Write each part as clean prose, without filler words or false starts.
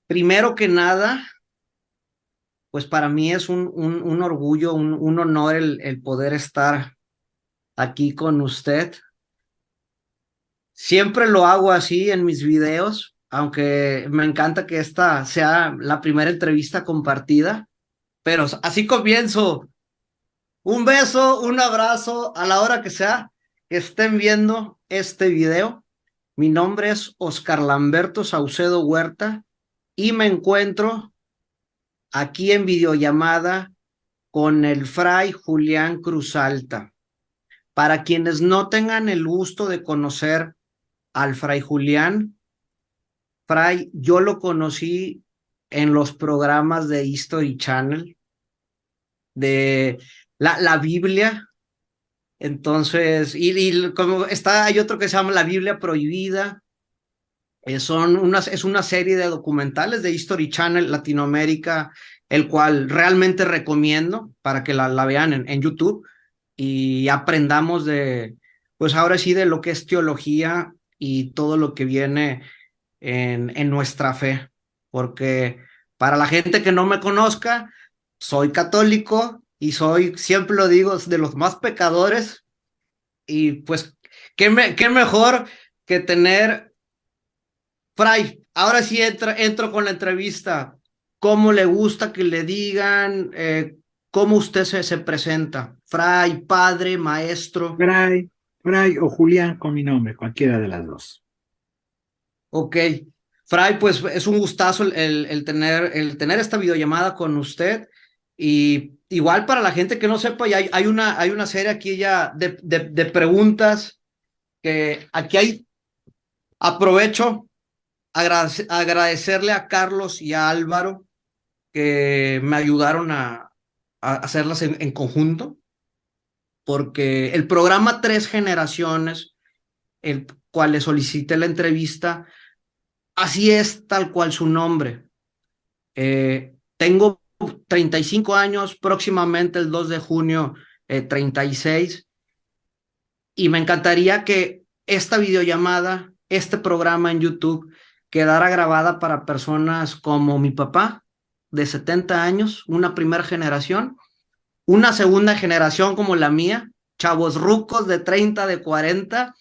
Primero que nada, pues para mí es un orgullo, un honor el poder estar aquí con usted. Siempre lo hago así en mis videos, aunque me encanta que esta sea la primera entrevista compartida, pero así comienzo. Un beso, un abrazo a la hora que sea que estén viendo este video. Mi nombre es Oscar Lamberto Saucedo Huerta y me encuentro aquí en videollamada con el Fray Julián Cruzalta. Para quienes no tengan el gusto de conocer al Fray Julián, Fray, yo lo conocí en los programas de History Channel, de la Biblia. Entonces, como está, hay otro que se llama La Biblia Prohibida. Es una serie de documentales de History Channel Latinoamérica, el cual realmente recomiendo para que la vean en YouTube y aprendamos de, pues ahora sí, de lo que es teología y todo lo que viene en nuestra fe. Porque para la gente que no me conozca, soy católico y soy, siempre lo digo, de los más pecadores. Y pues, qué mejor que tener Fray, ahora sí entro con la entrevista. ¿Cómo le gusta que le digan? ¿Cómo usted se presenta? Fray, padre, maestro. Fray, Fray o Julián con mi nombre, cualquiera de las dos. Ok. Fray, pues es un gustazo el tener esta videollamada con usted. Y igual para la gente que no sepa, ya hay una serie aquí ya de preguntas que aquí hay. Aprovecho agradecerle a Carlos y a Álvaro que me ayudaron a hacerlas en conjunto, porque el programa Tres Generaciones, el cual le solicité la entrevista, así es tal cual su nombre. Tengo 35 años, próximamente el 2 de junio, 36, y me encantaría que esta videollamada, este programa en YouTube, quedara grabada para personas como mi papá, de 70 años, una primera generación, una segunda generación como la mía, chavos rucos de 30, de 40,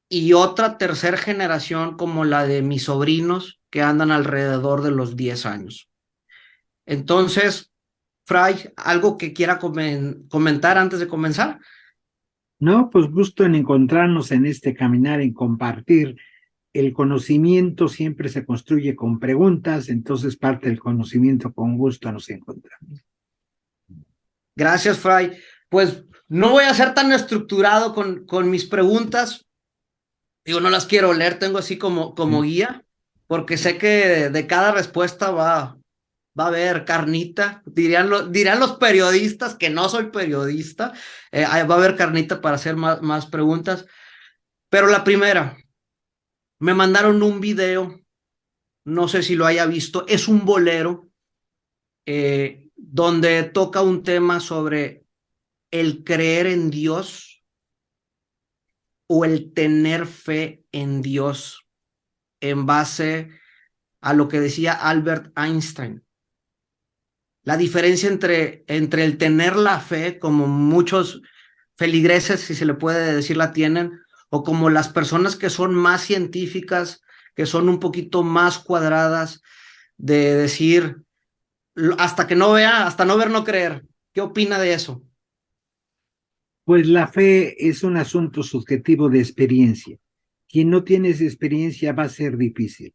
y otra tercera generación como la de mis sobrinos que andan alrededor de los 10 años. Entonces, Fray, ¿algo que quiera comentar antes de comenzar? No, pues gusto en encontrarnos en este caminar, en compartir. El conocimiento siempre se construye con preguntas, entonces parte del conocimiento con gusto nos encontramos. Gracias, Fray. Pues no voy a ser tan estructurado con mis preguntas. Digo, no las quiero leer, tengo así como guía, porque sé que de cada respuesta va a haber carnita. Dirán los periodistas, que no soy periodista, va a haber carnita para hacer más preguntas. Pero la primera, me mandaron un video, no sé si lo haya visto, es un bolero donde toca un tema sobre el creer en Dios o el tener fe en Dios en base a lo que decía Albert Einstein. La diferencia entre el tener la fe, como muchos feligreses, si se le puede decir, la tienen, o como las personas que son más científicas, que son un poquito más cuadradas, de decir, hasta que no vea, hasta no ver, no creer. ¿Qué opina de eso? Pues la fe es un asunto subjetivo de experiencia. Quien no tiene esa experiencia va a ser difícil.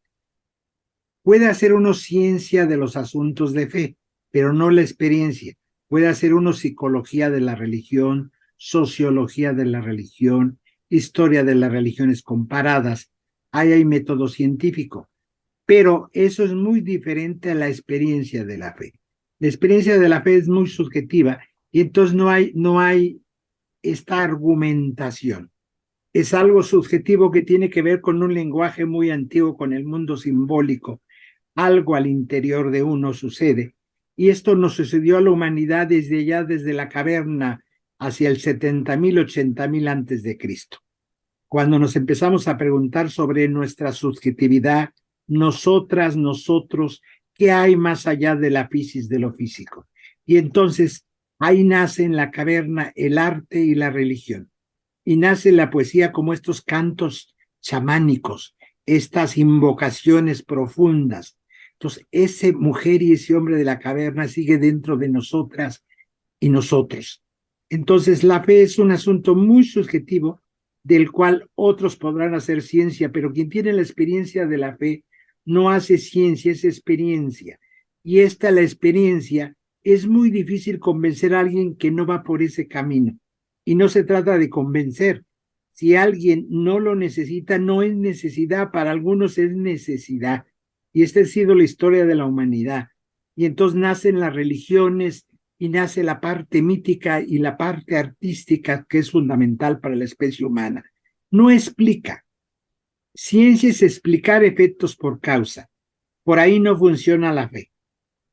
Puede hacer uno ciencia de los asuntos de fe, pero no la experiencia. Puede hacer uno psicología de la religión, sociología de la religión, historia de las religiones comparadas. Ahí hay método científico, pero eso es muy diferente a la experiencia de la fe. La experiencia de la fe es muy subjetiva y entonces no hay esta argumentación. Es algo subjetivo que tiene que ver con un lenguaje muy antiguo, con el mundo simbólico. Algo al interior de uno sucede. Y esto nos sucedió a la humanidad desde ya, desde la caverna, hacia el 70.000, 80.000 antes de Cristo. Cuando nos empezamos a preguntar sobre nuestra subjetividad, nosotras, nosotros, ¿qué hay más allá de la fisis de lo físico? Y entonces ahí nace en la caverna el arte y la religión. Y nace la poesía como estos cantos chamánicos, estas invocaciones profundas. Entonces, ese mujer y ese hombre de la caverna sigue dentro de nosotras y nosotros. Entonces, la fe es un asunto muy subjetivo del cual otros podrán hacer ciencia, pero quien tiene la experiencia de la fe no hace ciencia, es experiencia. Y esta, la experiencia, es muy difícil convencer a alguien que no va por ese camino. Y no se trata de convencer. Si alguien no lo necesita, no es necesidad, para algunos es necesidad. Y esta ha sido la historia de la humanidad. Y entonces nacen las religiones y nace la parte mítica y la parte artística que es fundamental para la especie humana. No explica. Ciencia es explicar efectos por causa. Por ahí no funciona la fe.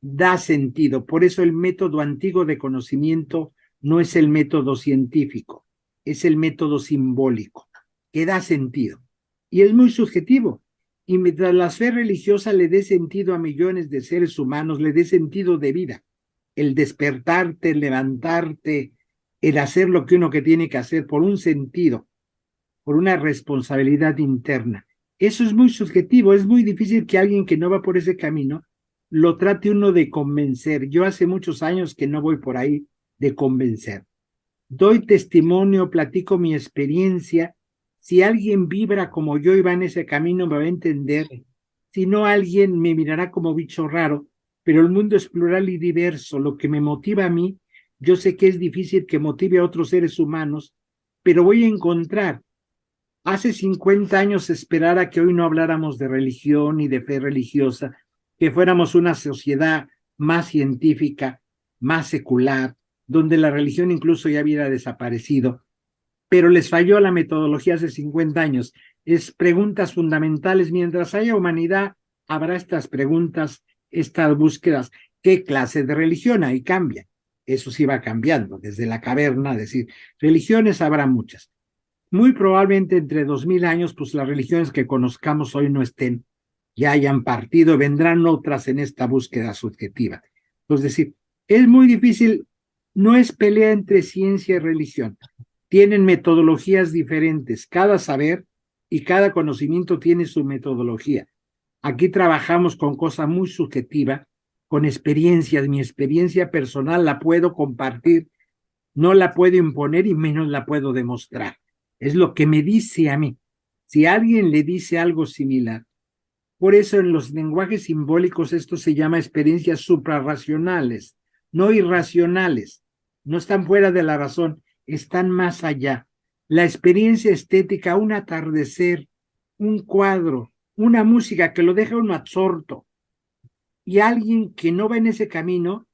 Da sentido. Por eso el método antiguo de conocimiento no es el método científico, es el método simbólico, que da sentido. Y es muy subjetivo. Y mientras la fe religiosa le dé sentido a millones de seres humanos, le dé sentido de vida, el despertarte, el levantarte, el hacer lo que uno que tiene que hacer por un sentido, por una responsabilidad interna. Eso es muy subjetivo, es muy difícil que alguien que no va por ese camino lo trate uno de convencer. Yo hace muchos años que no voy por ahí de convencer. Doy testimonio, platico mi experiencia. Si alguien vibra como yo y va en ese camino, me va a entender. Si no, alguien me mirará como bicho raro, pero el mundo es plural y diverso. Lo que me motiva a mí, yo sé que es difícil que motive a otros seres humanos, pero voy a encontrar. Hace 50 años esperara que hoy no habláramos de religión y de fe religiosa, que fuéramos una sociedad más científica, más secular, donde la religión incluso ya hubiera desaparecido, pero les falló la metodología hace 50 años. Es preguntas fundamentales. Mientras haya humanidad, habrá estas preguntas, estas búsquedas. ¿Qué clase de religión hay? Cambia. Eso sí va cambiando desde la caverna, es decir, religiones habrá muchas. Muy probablemente entre 2000 años, pues las religiones que conozcamos hoy no estén, ya hayan partido, vendrán otras en esta búsqueda subjetiva. Es decir, es muy difícil, no es pelea entre ciencia y religión. Tienen metodologías diferentes, cada saber y cada conocimiento tiene su metodología. Aquí trabajamos con cosa muy subjetiva, con experiencias. Mi experiencia personal la puedo compartir, no la puedo imponer y menos la puedo demostrar. Es lo que me dice a mí. Si alguien le dice algo similar, por eso en los lenguajes simbólicos esto se llama experiencias suprarracionales, no irracionales. No están fuera de la razón, están más allá. La experiencia estética, un atardecer, un cuadro, una música que lo deja uno absorto. Y alguien que no va en ese camino,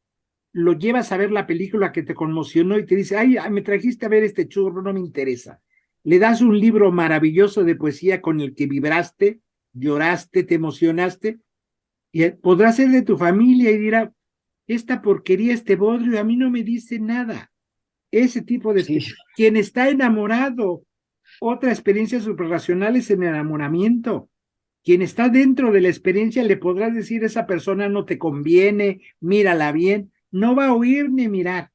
lo llevas a ver la película que te conmocionó y te dice, ay, me trajiste a ver este churro, no me interesa. Le das un libro maravilloso de poesía con el que vibraste, lloraste, te emocionaste, y podrá ser de tu familia y dirá, esta porquería, este bodrio, a mí no me dice nada. Ese tipo de... Sí. Quien está enamorado, otra experiencia suprarracional es el enamoramiento. Quien está dentro de la experiencia le podrás decir, esa persona no te conviene, mírala bien, no va a oír ni mirar.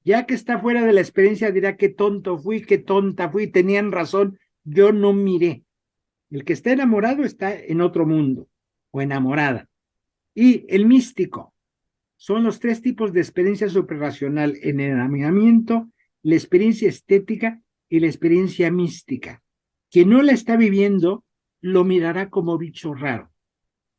Ya que está fuera de la experiencia dirá, qué tonto fui, qué tonta fui, tenían razón, yo no miré. El que está enamorado está en otro mundo, o enamorada. Y el místico, son los tres tipos de experiencia suprarracional: el enamoramiento, la experiencia estética y la experiencia mística. Quien no la está viviendo, lo mirará como bicho raro.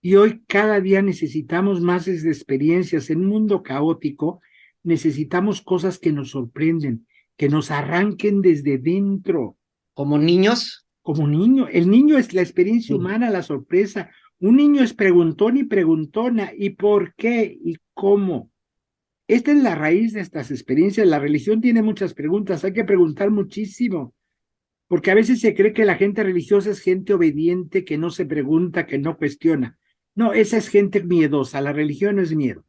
Y hoy cada día necesitamos más experiencias. En un mundo caótico necesitamos cosas que nos sorprenden, que nos arranquen desde dentro. ¿Como niños? Como niño. El niño es la experiencia humana, la sorpresa. Un niño es preguntón y preguntona. ¿Y por qué? ¿Y cómo? Esta es la raíz de estas experiencias. La religión tiene muchas preguntas. Hay que preguntar muchísimo. Porque a veces se cree que la gente religiosa es gente obediente, que no se pregunta, que no cuestiona. No, esa es gente miedosa. La religión no es miedo.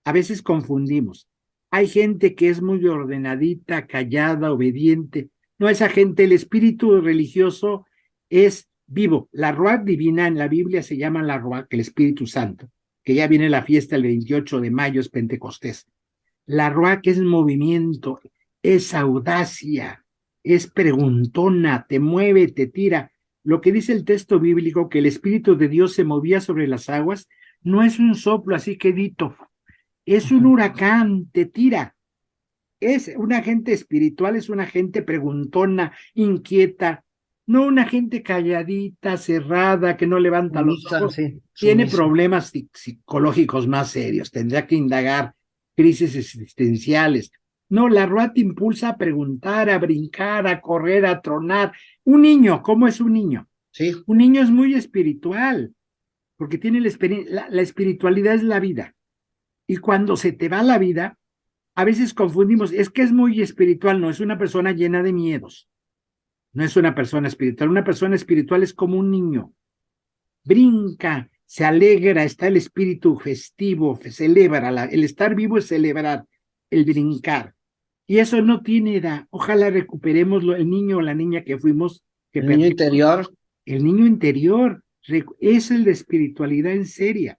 A veces confundimos. Hay gente que es muy ordenadita, callada, obediente. No, esa gente, el espíritu religioso es vivo. La Ruach divina en la Biblia se llama la Ruach, el Espíritu Santo, que ya viene la fiesta el 28 de mayo, es Pentecostés. La Ruach es movimiento, es audacia, es preguntona, te mueve, te tira. Lo que dice el texto bíblico, que el Espíritu de Dios se movía sobre las aguas, no es un soplo así quedito, es un huracán, te tira. Es una gente espiritual, es una gente preguntona, inquieta, no una gente calladita, cerrada, que no levanta los Sumisa, ojos. sí, Tiene sumisa. problemas psicológicos más serios, tendrá que indagar crisis existenciales. No, la Ruat te impulsa a preguntar, a brincar, a correr, a tronar. Un niño, ¿cómo es un niño? Sí, Un niño es muy espiritual, porque tiene la espiritualidad es la vida. Y cuando se te va la vida, a veces confundimos, es que es muy espiritual, no, es una persona llena de miedos, no es una persona espiritual. Una persona espiritual es como un niño, brinca, se alegra, está el espíritu festivo, celebra, el estar vivo es celebrar, el brincar. Y eso no tiene edad. Ojalá recuperemos el niño o la niña que fuimos, que el niño perdimos. interior. El niño interior es el de espiritualidad en seria.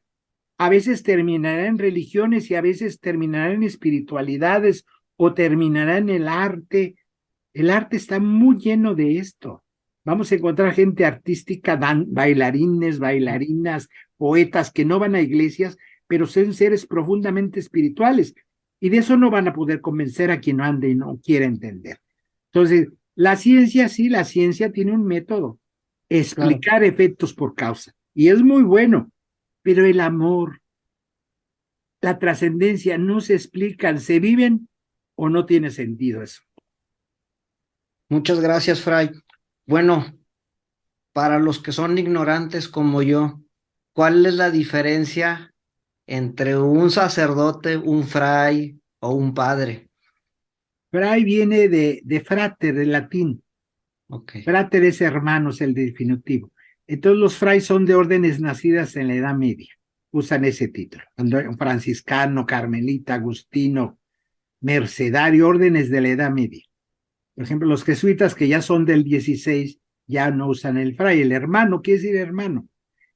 A veces terminará en religiones y a veces terminará en espiritualidades o terminará en el arte. El arte está muy lleno de esto. Vamos a encontrar gente artística, bailarines, bailarinas, poetas que no van a iglesias, pero son seres profundamente espirituales. Y de eso no van a poder convencer a quien no ande y no quiera entender. Entonces, la ciencia, sí, la ciencia tiene un método, Claro. explicar efectos por causa. Y es muy bueno, pero el amor, la trascendencia no se explican, se viven o no tiene sentido eso. Muchas gracias, Fray. Bueno, para los que son ignorantes como yo, ¿cuál es la diferencia entre un sacerdote, un fray o un padre? Fray viene de frater, del latín. Ok, Frater es hermano, es el definitivo. Entonces los fray son de órdenes nacidas en la Edad Media. Usan ese título. Franciscano, carmelita, agustino, mercedario, órdenes de la Edad Media. Por ejemplo, los jesuitas que ya son del 16 ya no usan el fray. El hermano quiere decir hermano.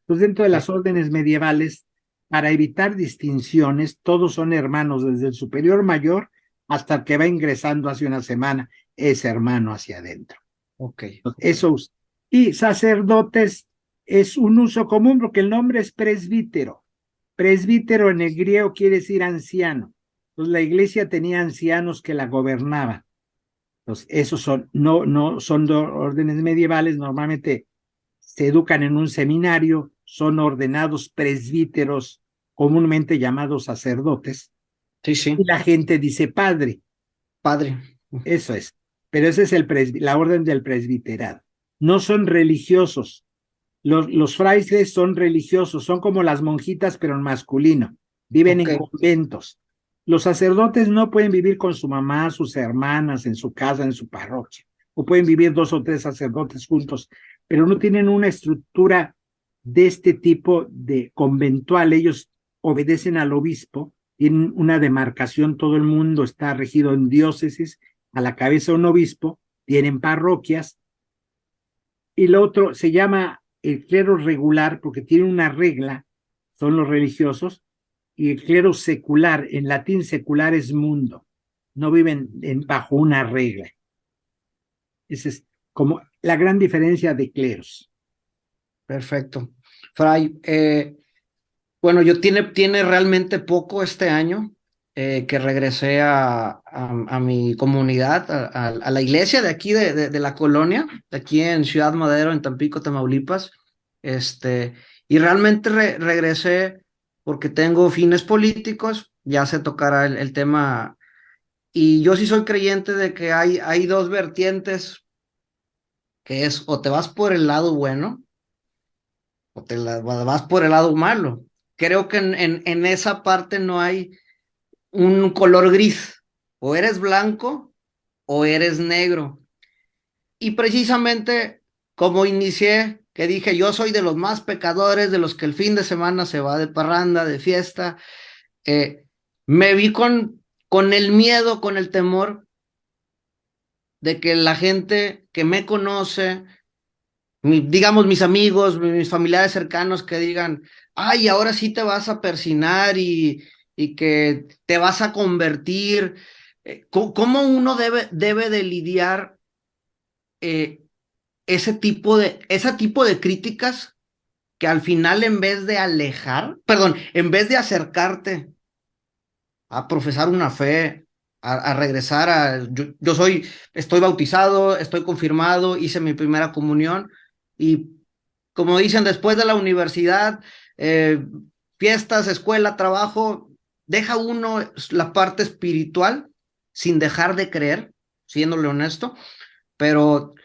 Entonces, dentro de las órdenes medievales, para evitar distinciones, todos son hermanos, desde el superior mayor hasta el que va ingresando hace una semana, es hermano hacia adentro. ok, ok. Eso. Y sacerdotes es un uso común porque el nombre es presbítero. Presbítero en el griego quiere decir anciano. Entonces, la iglesia tenía ancianos que la gobernaban. Entonces, esos son, no son órdenes medievales, normalmente se educan en un seminario, son ordenados presbíteros, comúnmente llamados sacerdotes, Sí, y sí, la gente dice padre, padre. eso es. Pero ese es la orden del presbiterado. No son religiosos. Los frailes son religiosos, son como las monjitas, pero en masculino. Viven Ok, en conventos. Los sacerdotes no pueden vivir con su mamá, sus hermanas, en su casa, en su parroquia. O pueden vivir dos o tres sacerdotes juntos, pero no tienen una estructura de este tipo de conventual. Ellos obedecen al obispo, tienen una demarcación, todo el mundo está regido en diócesis, a la cabeza un obispo, tienen parroquias, y lo otro se llama el clero regular porque tiene una regla, son los religiosos, y el clero secular, en latín secular es mundo, no viven bajo una regla. Esa es como la gran diferencia de cleros. perfecto. Fray, bueno, yo tiene realmente poco este año que regresé a mi comunidad, a la iglesia de aquí, de la colonia, de aquí en Ciudad Madero, en Tampico, Tamaulipas. Y realmente regresé porque tengo fines políticos, ya se tocará el tema. Y yo sí soy creyente de que hay dos vertientes, que es o te vas por el lado bueno o vas por el lado malo. Creo que en esa parte no hay un color gris. O eres blanco o eres negro. Y precisamente como inicié, que dije, yo soy de los más pecadores, de los que el fin de semana se va de parranda, de fiesta, eh, me vi con el miedo, con el temor de que la gente que me conoce digamos, mis amigos, mis familiares cercanos que digan, ay, ahora sí te vas a persinar y que te vas a convertir. ¿Cómo uno debe de lidiar eh, ese tipo de críticas que al final en vez de alejar, perdón, en vez de acercarte a profesar una fe, a regresar yo estoy bautizado, estoy confirmado, hice mi primera comunión y como dicen, después de la universidad, eh, fiestas, escuela, trabajo, deja uno la parte espiritual sin dejar de creer, siéndole honesto, pero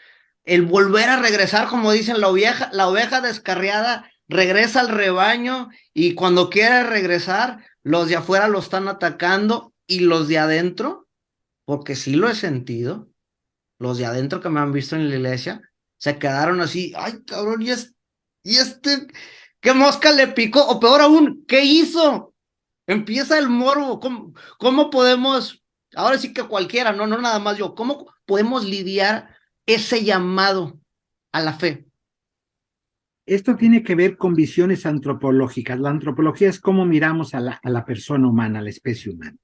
el volver a regresar, como dicen, la oveja descarriada regresa al rebaño y cuando quiere regresar, los de afuera lo están atacando y los de adentro, porque sí lo he sentido, los de adentro que me han visto en la iglesia, se quedaron así, ay cabrón, y este, ¿qué mosca le picó? O peor aún, ¿qué hizo? Empieza el morbo, ¿cómo podemos, ahora sí que cualquiera, no nada más yo, ¿cómo podemos lidiar ese llamado a la fe? Esto tiene que ver con visiones antropológicas. La antropología es cómo miramos a la persona humana, a la especie humana.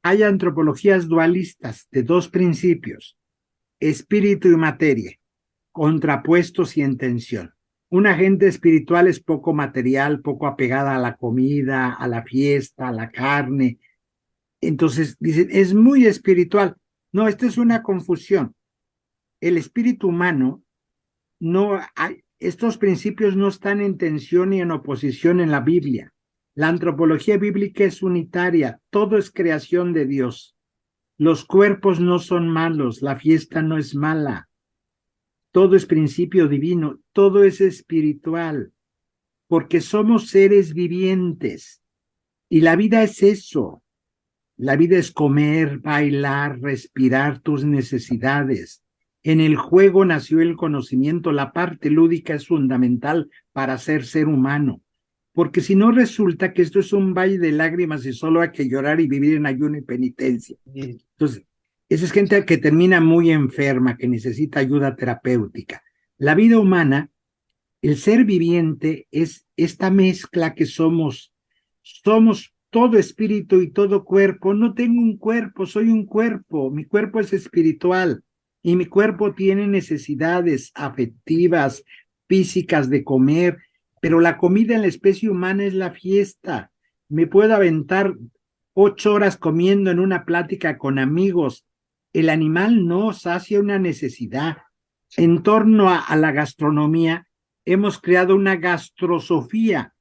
Hay antropologías dualistas de dos principios, espíritu y materia, contrapuestos y en tensión. Una gente espiritual es poco material, poco apegada a la comida, a la fiesta, a la carne. Entonces dicen, es muy espiritual. No, esta es una confusión. El espíritu humano no hay, estos principios no están en tensión ni en oposición en la Biblia. La antropología bíblica es unitaria, todo es creación de Dios. Los cuerpos no son malos, la fiesta no es mala, todo es principio divino, todo es espiritual, porque somos seres vivientes y la vida es eso. La vida es comer, bailar, respirar tus necesidades. En el juego nació el conocimiento, la parte lúdica es fundamental para ser humano, porque si no resulta que esto es un valle de lágrimas y solo hay que llorar y vivir en ayuno y penitencia. Entonces, esa es gente que termina muy enferma, que necesita ayuda terapéutica. La vida humana, el ser viviente es esta mezcla que somos todo espíritu y todo cuerpo. No tengo un cuerpo, soy un cuerpo. Mi cuerpo es espiritual y mi cuerpo tiene necesidades afectivas, físicas de comer, pero la comida en la especie humana es la fiesta. Me puedo aventar 8 horas comiendo en una plática con amigos. El animal no sacia una necesidad. En torno a la gastronomía, hemos creado una gastrosofía.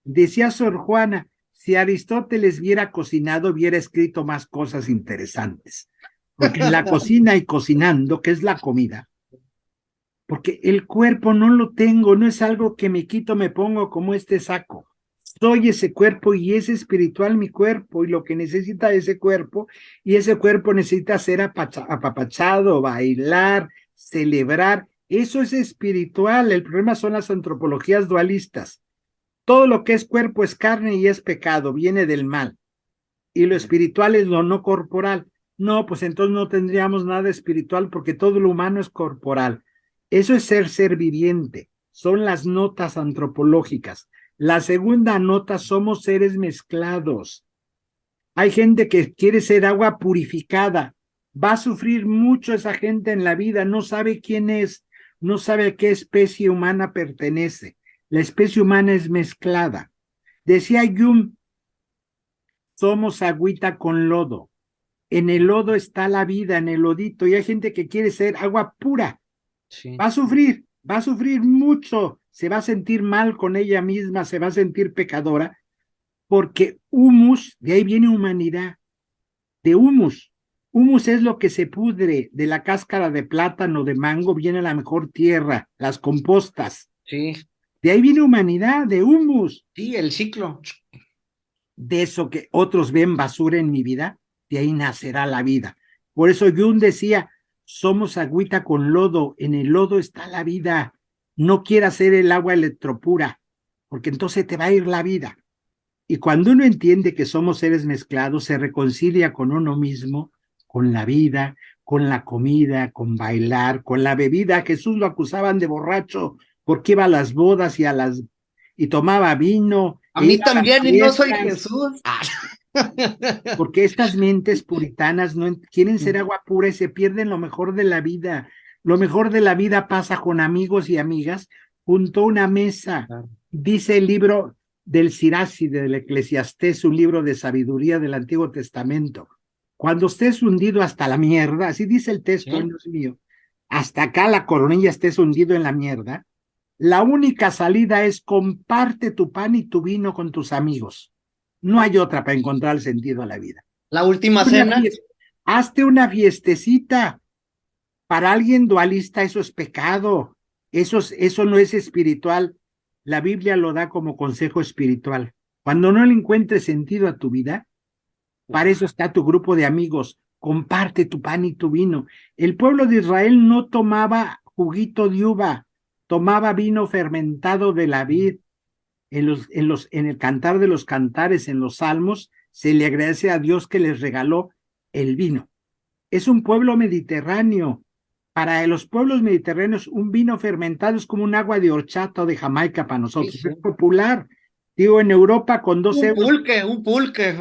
Decía Sor Juana, si Aristóteles hubiera cocinado, hubiera escrito más cosas interesantes. Porque en la cocina y cocinando, que es la comida, porque el cuerpo no lo tengo, no es algo que me quito, me pongo como este saco. Soy ese cuerpo y es espiritual mi cuerpo y lo que necesita ese cuerpo, y ese cuerpo necesita ser apapachado, bailar, celebrar. Eso es espiritual. El problema son las antropologías dualistas. Todo lo que es cuerpo es carne y es pecado, viene del mal. Y lo espiritual es lo no corporal. No, pues entonces no tendríamos nada espiritual porque todo lo humano es corporal. Eso es ser viviente. Son las notas antropológicas. La segunda nota, somos seres mezclados. Hay gente que quiere ser agua purificada. Va a sufrir mucho esa gente en la vida. No sabe quién es, no sabe a qué especie humana pertenece. La especie humana es mezclada. Decía Jung, somos agüita con lodo. En el lodo está la vida, en el lodito, y hay gente que quiere ser agua pura. Sí. Va a sufrir mucho, se va a sentir mal con ella misma, se va a sentir pecadora, porque humus, de ahí viene humanidad, de humus. Humus es lo que se pudre de la cáscara de plátano, de mango, viene la mejor tierra, las compostas. Sí, De ahí viene humanidad, de humus. sí, el ciclo. De eso que otros ven basura en mi vida, de ahí nacerá la vida. Por eso Jung decía, somos agüita con lodo, en el lodo está la vida. No quieras ser el agua electropura, porque entonces te va a ir la vida. Y cuando uno entiende que somos seres mezclados, se reconcilia con uno mismo, con la vida, con la comida, con bailar, con la bebida. A Jesús lo acusaban de borracho porque iba a las bodas y tomaba vino A e mí iba a las también, y no soy fiestas, Jesús. porque estas mentes puritanas no quieren ser agua pura y se pierden lo mejor de la vida. Lo mejor de la vida pasa con amigos y amigas junto a una mesa. Dice el libro del Sirach, del Eclesiastés, un libro de sabiduría del Antiguo Testamento. Cuando estés hundido hasta la mierda, así dice el texto, ¿Sí? Dios mío, hasta acá la coronilla estés hundido en la mierda, la única salida es comparte tu pan y tu vino con tus amigos. No hay otra para encontrar el sentido a la vida. La última Una cena. hazte una fiestecita. Para alguien dualista eso es pecado. Eso no es espiritual. La Biblia lo da como consejo espiritual. Cuando no le encuentres sentido a tu vida, para eso está tu grupo de amigos. Comparte tu pan y tu vino. El pueblo de Israel no tomaba juguito de uva, tomaba vino fermentado de la vid. En el cantar de los cantares, en los salmos, se le agradece a Dios que les regaló el vino. Es un pueblo mediterráneo. Para los pueblos mediterráneos, un vino fermentado es como un agua de horchata o de Jamaica para Sí, nosotros. sí. Es popular. Digo, en Europa Un pulque.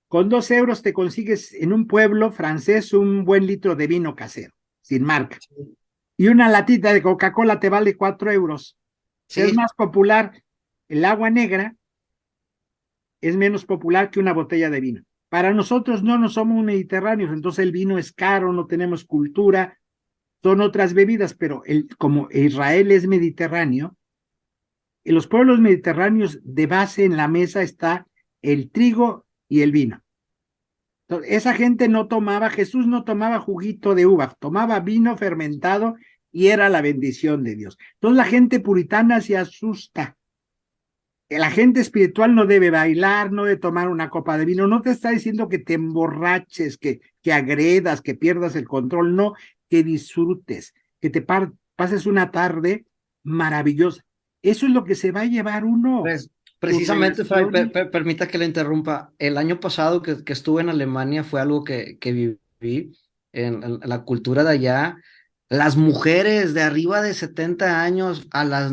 con 2 euros te consigues en un pueblo francés un buen litro de vino casero, sin marca. Y una latita de Coca-Cola te vale 4 euros. Es Sí, más popular el agua negra, es menos popular que una botella de vino. Para nosotros no somos mediterráneos, entonces el vino es caro, no tenemos cultura, son otras bebidas, pero como Israel es mediterráneo, en los pueblos mediterráneos de base en la mesa está el trigo y el vino. Entonces, esa gente no tomaba, Jesús no tomaba juguito de uva, tomaba vino fermentado y era la bendición de Dios. Entonces la gente puritana se asusta. La gente espiritual no debe bailar, no debe tomar una copa de vino, no te está diciendo que te emborraches, que agredas, que pierdas el control, no, que disfrutes, que pases una tarde maravillosa. Eso es lo que se va a llevar uno. pues Tu precisamente, Fray, relación. permita que le interrumpa. El año pasado que estuve en Alemania fue algo que viví en la cultura de allá. Las mujeres de arriba de 70 años a las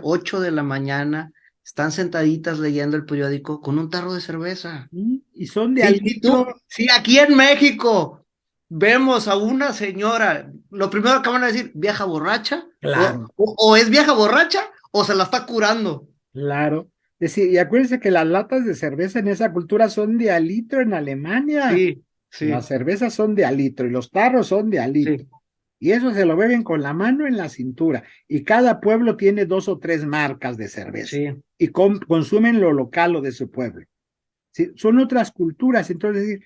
8 de la mañana están sentaditas leyendo el periódico con un tarro de cerveza. Y son de al Si tú, litro, si aquí en México vemos a una señora, lo primero que van a decir, vieja borracha, claro, o es vieja borracha o se la está curando. claro. Decir, y acuérdense que las latas de cerveza en esa cultura son de al litro en Alemania. Sí, Las sí, cervezas son de al litro y los tarros son de al litro. sí, Y eso se lo beben con la mano en la cintura. Y cada pueblo tiene 2 o 3 marcas de cerveza. sí. Y consumen lo local o de su pueblo. ¿Sí? Son otras culturas. Entonces,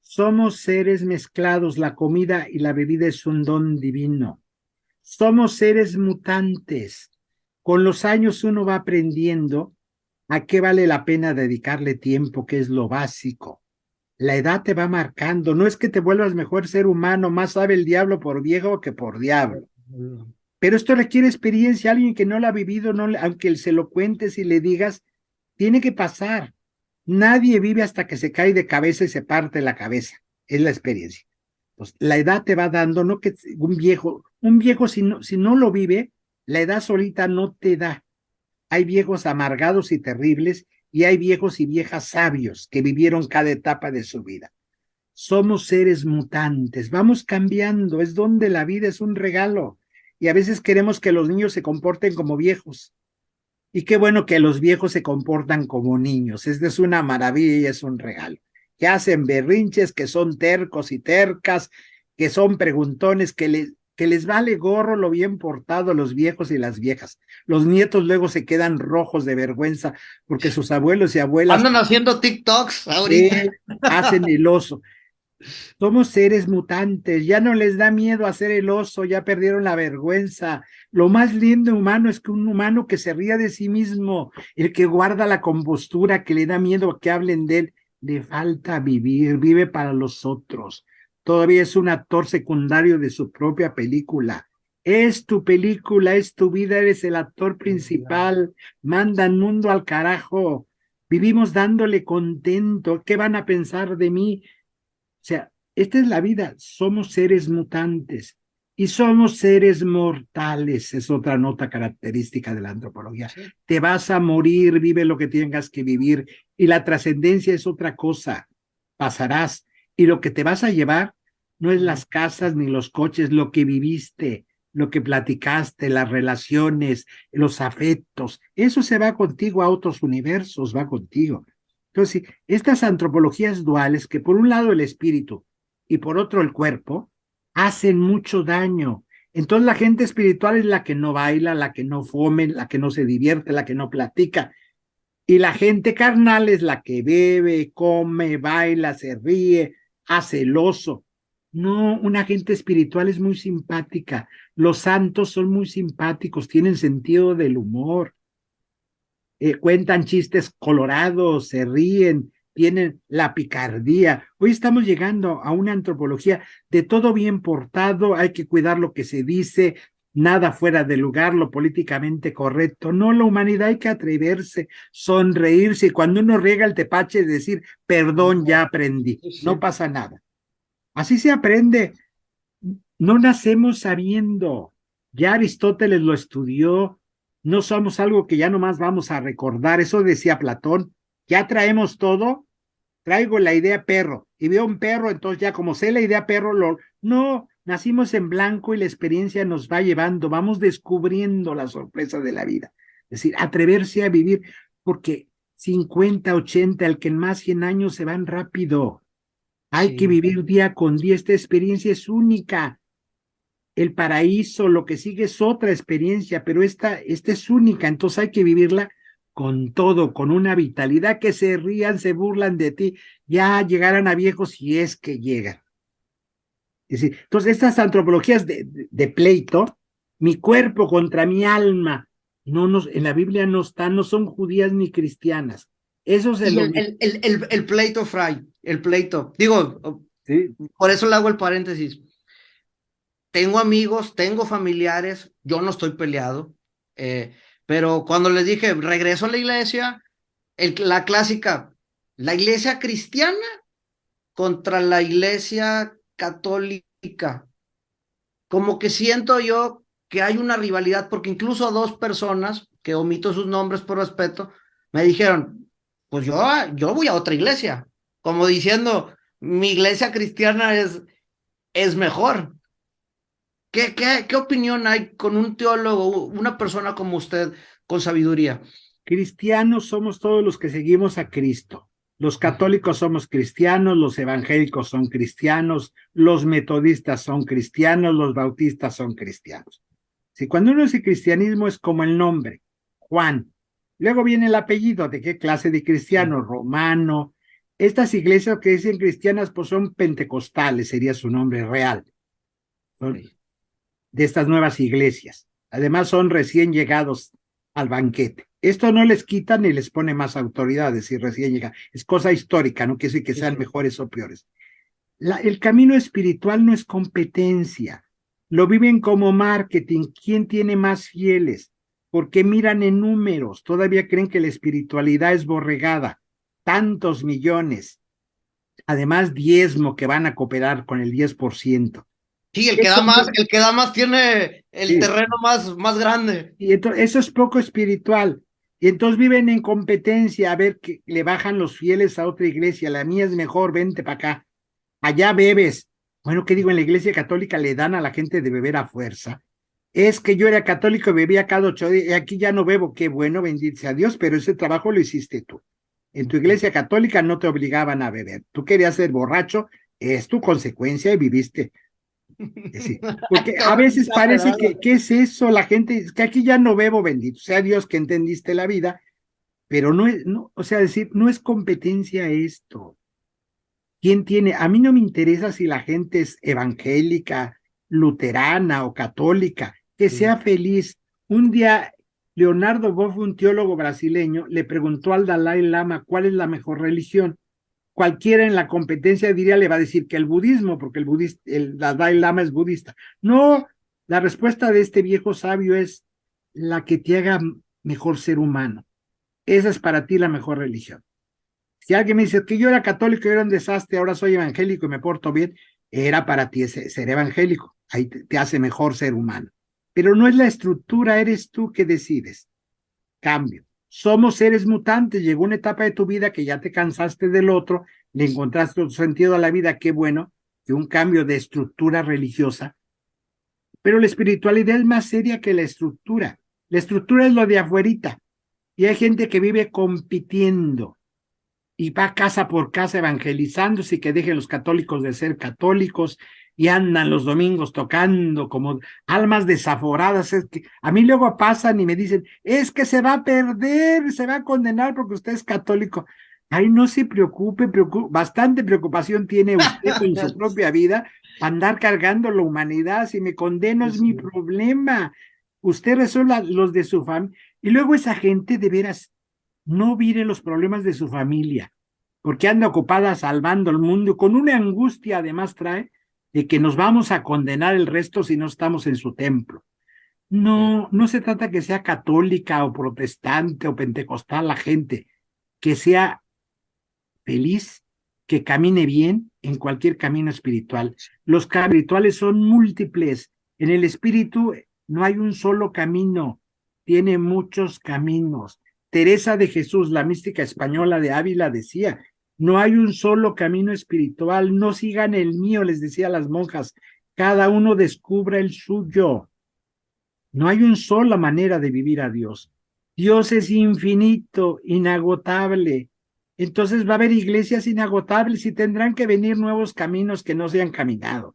somos seres mezclados. La comida y la bebida es un don divino. Somos seres mutantes. Con los años uno va aprendiendo a qué vale la pena dedicarle tiempo, que es lo básico. La edad te va marcando, no es que te vuelvas mejor ser humano, más sabe el diablo por viejo que por diablo. Pero esto requiere experiencia, alguien que no la ha vivido, no, aunque se lo cuentes y le digas, tiene que pasar. Nadie vive hasta que se cae de cabeza y se parte la cabeza, es la experiencia. Pues la edad te va dando, no que un viejo si no lo vive, la edad solita no te da. Hay viejos amargados y terribles y hay viejos y viejas sabios que vivieron cada etapa de su vida. Somos seres mutantes, vamos cambiando, es donde la vida es un regalo y a veces queremos que los niños se comporten como viejos. Y qué bueno que los viejos se comportan como niños, esta es una maravilla y es un regalo. Que hacen berrinches, que son tercos y tercas, que son preguntones, que les vale gorro lo bien portado los viejos y las viejas. Los nietos luego se quedan rojos de vergüenza porque sus abuelos y abuelas Andan haciendo TikToks ahorita. eh, hacen el oso. Somos seres mutantes, ya no les da miedo hacer el oso, ya perdieron la vergüenza. Lo más lindo humano es que un humano que se ría de sí mismo, el que guarda la compostura, que le da miedo que hablen de él, le falta vivir, vive para los otros. Todavía es un actor secundario de su propia película. Es tu película, es tu vida, eres el actor principal, manda el mundo al carajo. Vivimos dándole contento, ¿qué van a pensar de mí? O sea, Esta es la vida, somos seres mutantes y somos seres mortales, es otra nota característica de la antropología. Sí. Te vas a morir, vive lo que tengas que vivir y la trascendencia es otra cosa, pasarás y lo que te vas a llevar no es las casas ni los coches, lo que viviste, lo que platicaste, las relaciones, los afectos, eso se va contigo a otros universos, va contigo. Entonces, estas antropologías duales, que por un lado el espíritu y por otro el cuerpo, hacen mucho daño. Entonces la gente espiritual es la que no baila, la que no fome, la que no se divierte, la que no platica. Y la gente carnal es la que bebe, come, baila, se ríe, hace el oso. No, una gente espiritual es muy simpática. Los santos son muy simpáticos, tienen sentido del humor, cuentan chistes colorados, se ríen, tienen la picardía. Hoy estamos llegando a una antropología de todo bien portado, hay que cuidar lo que se dice, nada fuera de lugar, lo políticamente correcto. No, la humanidad hay que atreverse, sonreírse y cuando uno riega el tepache decir, perdón, ya aprendí, Sí, sí. no pasa nada. Así se aprende, no nacemos sabiendo. Ya Aristóteles lo estudió, no somos algo que ya nomás vamos a recordar. Eso decía Platón, ya traemos todo, traigo la idea perro y veo un perro, entonces ya como sé la idea perro, no, nacimos en blanco y la experiencia nos va llevando, vamos descubriendo la sorpresa de la vida. Es decir, atreverse a vivir, porque 50, 80, el que en más 100 años se van rápido. Hay que Sí. vivir día con día, esta experiencia es única. El paraíso, lo que sigue es otra experiencia, pero esta es única, entonces hay que vivirla con todo, con una vitalidad, que se rían, se burlan de ti, ya llegarán a viejos si es que llegan. Es decir, entonces estas antropologías de pleito, mi cuerpo contra mi alma, en la Biblia no están, no son judías ni cristianas. Eso se Y lo... el pleito, Fray, el pleito. Digo, ¿Sí? por eso le hago el paréntesis. Tengo amigos, tengo familiares, yo no estoy peleado, pero cuando les dije, regreso a la iglesia, la clásica, la iglesia cristiana contra la iglesia católica. Como que siento yo que hay una rivalidad, porque incluso dos personas, que omito sus nombres por respeto, me dijeron, pues yo voy a otra iglesia, como diciendo, mi iglesia cristiana es mejor. ¿Qué opinión hay con un teólogo, una persona como usted, con sabiduría? Cristianos somos todos los que seguimos a Cristo. Los católicos somos cristianos, los evangélicos son cristianos, los metodistas son cristianos, los bautistas son cristianos. Si cuando uno dice cristianismo es como el nombre, Juan. Luego viene el apellido, ¿de qué clase de cristiano? Romano. Estas iglesias que dicen cristianas pues son pentecostales, sería su nombre real. Son de estas nuevas iglesias. Además son recién llegados al banquete. Esto no les quita ni les pone más autoridades si recién llega. Es cosa histórica, no quiere decir que sean mejores o peores. El camino espiritual no es competencia. Lo viven como marketing. ¿Quién tiene más fieles? Porque miran en números. Todavía creen que la espiritualidad es borregada. Tantos millones. Además, diezmo que van a cooperar con el 10%. Sí, Eso no, el que da más tiene el sí. terreno más grande. Y entonces, eso es poco espiritual. Y entonces viven en competencia a ver que le bajan los fieles a otra iglesia. La mía es mejor, vente para acá. Allá bebes. Bueno, ¿qué digo? En la iglesia católica le dan a la gente de beber a fuerza. Es que yo era católico y bebía cada 8 días y aquí ya no bebo. Qué bueno, bendito sea Dios, pero ese trabajo lo hiciste tú. En tu iglesia católica no te obligaban a beber. Tú querías ser borracho, es tu consecuencia y viviste. Sí, porque a veces parece que es eso, la gente, es que aquí ya no bebo, bendito sea Dios que entendiste la vida, pero no es, no, o sea, decir, no es competencia esto. ¿Quién tiene? A mí no me interesa si la gente es evangélica, luterana o católica, que sea feliz. Un día, Leonardo Boff, un teólogo brasileño, le preguntó al Dalai Lama cuál es la mejor religión. Cualquiera en la competencia diría, le va a decir que el budismo, porque el Dalai Lama es budista. No, la respuesta de este viejo sabio es la que te haga mejor ser humano. Esa es para ti la mejor religión. Si alguien me dice que yo era católico y era un desastre, ahora soy evangélico y me porto bien, era para ti ser evangélico. Ahí te hace mejor ser humano. Pero no es la estructura, eres tú que decides. Cambio. Somos seres mutantes. Llegó una etapa de tu vida que ya te cansaste del otro, le encontraste otro sentido a la vida. Qué bueno que un cambio de estructura religiosa. Pero la espiritualidad es más seria que la estructura. La estructura es lo de afuerita. Y hay gente que vive compitiendo y va casa por casa evangelizándose y que dejen los católicos de ser católicos y andan los domingos tocando como almas desaforadas. Es que a mí luego pasan y me dicen, es que se va a perder, se va a condenar porque usted es católico. Ay, no se preocupe, bastante preocupación tiene usted con su propia vida para andar cargando la humanidad. Si me condeno es mi problema. Usted resuelva los de su familia. Y luego esa gente de veras no mire los problemas de su familia, porque anda ocupada salvando el mundo, con una angustia además trae de que nos vamos a condenar el resto si no estamos en su templo. No, no se trata que sea católica o protestante o pentecostal la gente, que sea feliz, que camine bien en cualquier camino espiritual. Los caminos espirituales son múltiples. En el espíritu no hay un solo camino, tiene muchos caminos. Teresa de Jesús, la mística española de Ávila, decía, no hay un solo camino espiritual, no sigan el mío, les decía a las monjas, cada uno descubra el suyo. No hay una sola manera de vivir a Dios. Dios es infinito, inagotable. Entonces va a haber iglesias inagotables y tendrán que venir nuevos caminos que no se han caminado.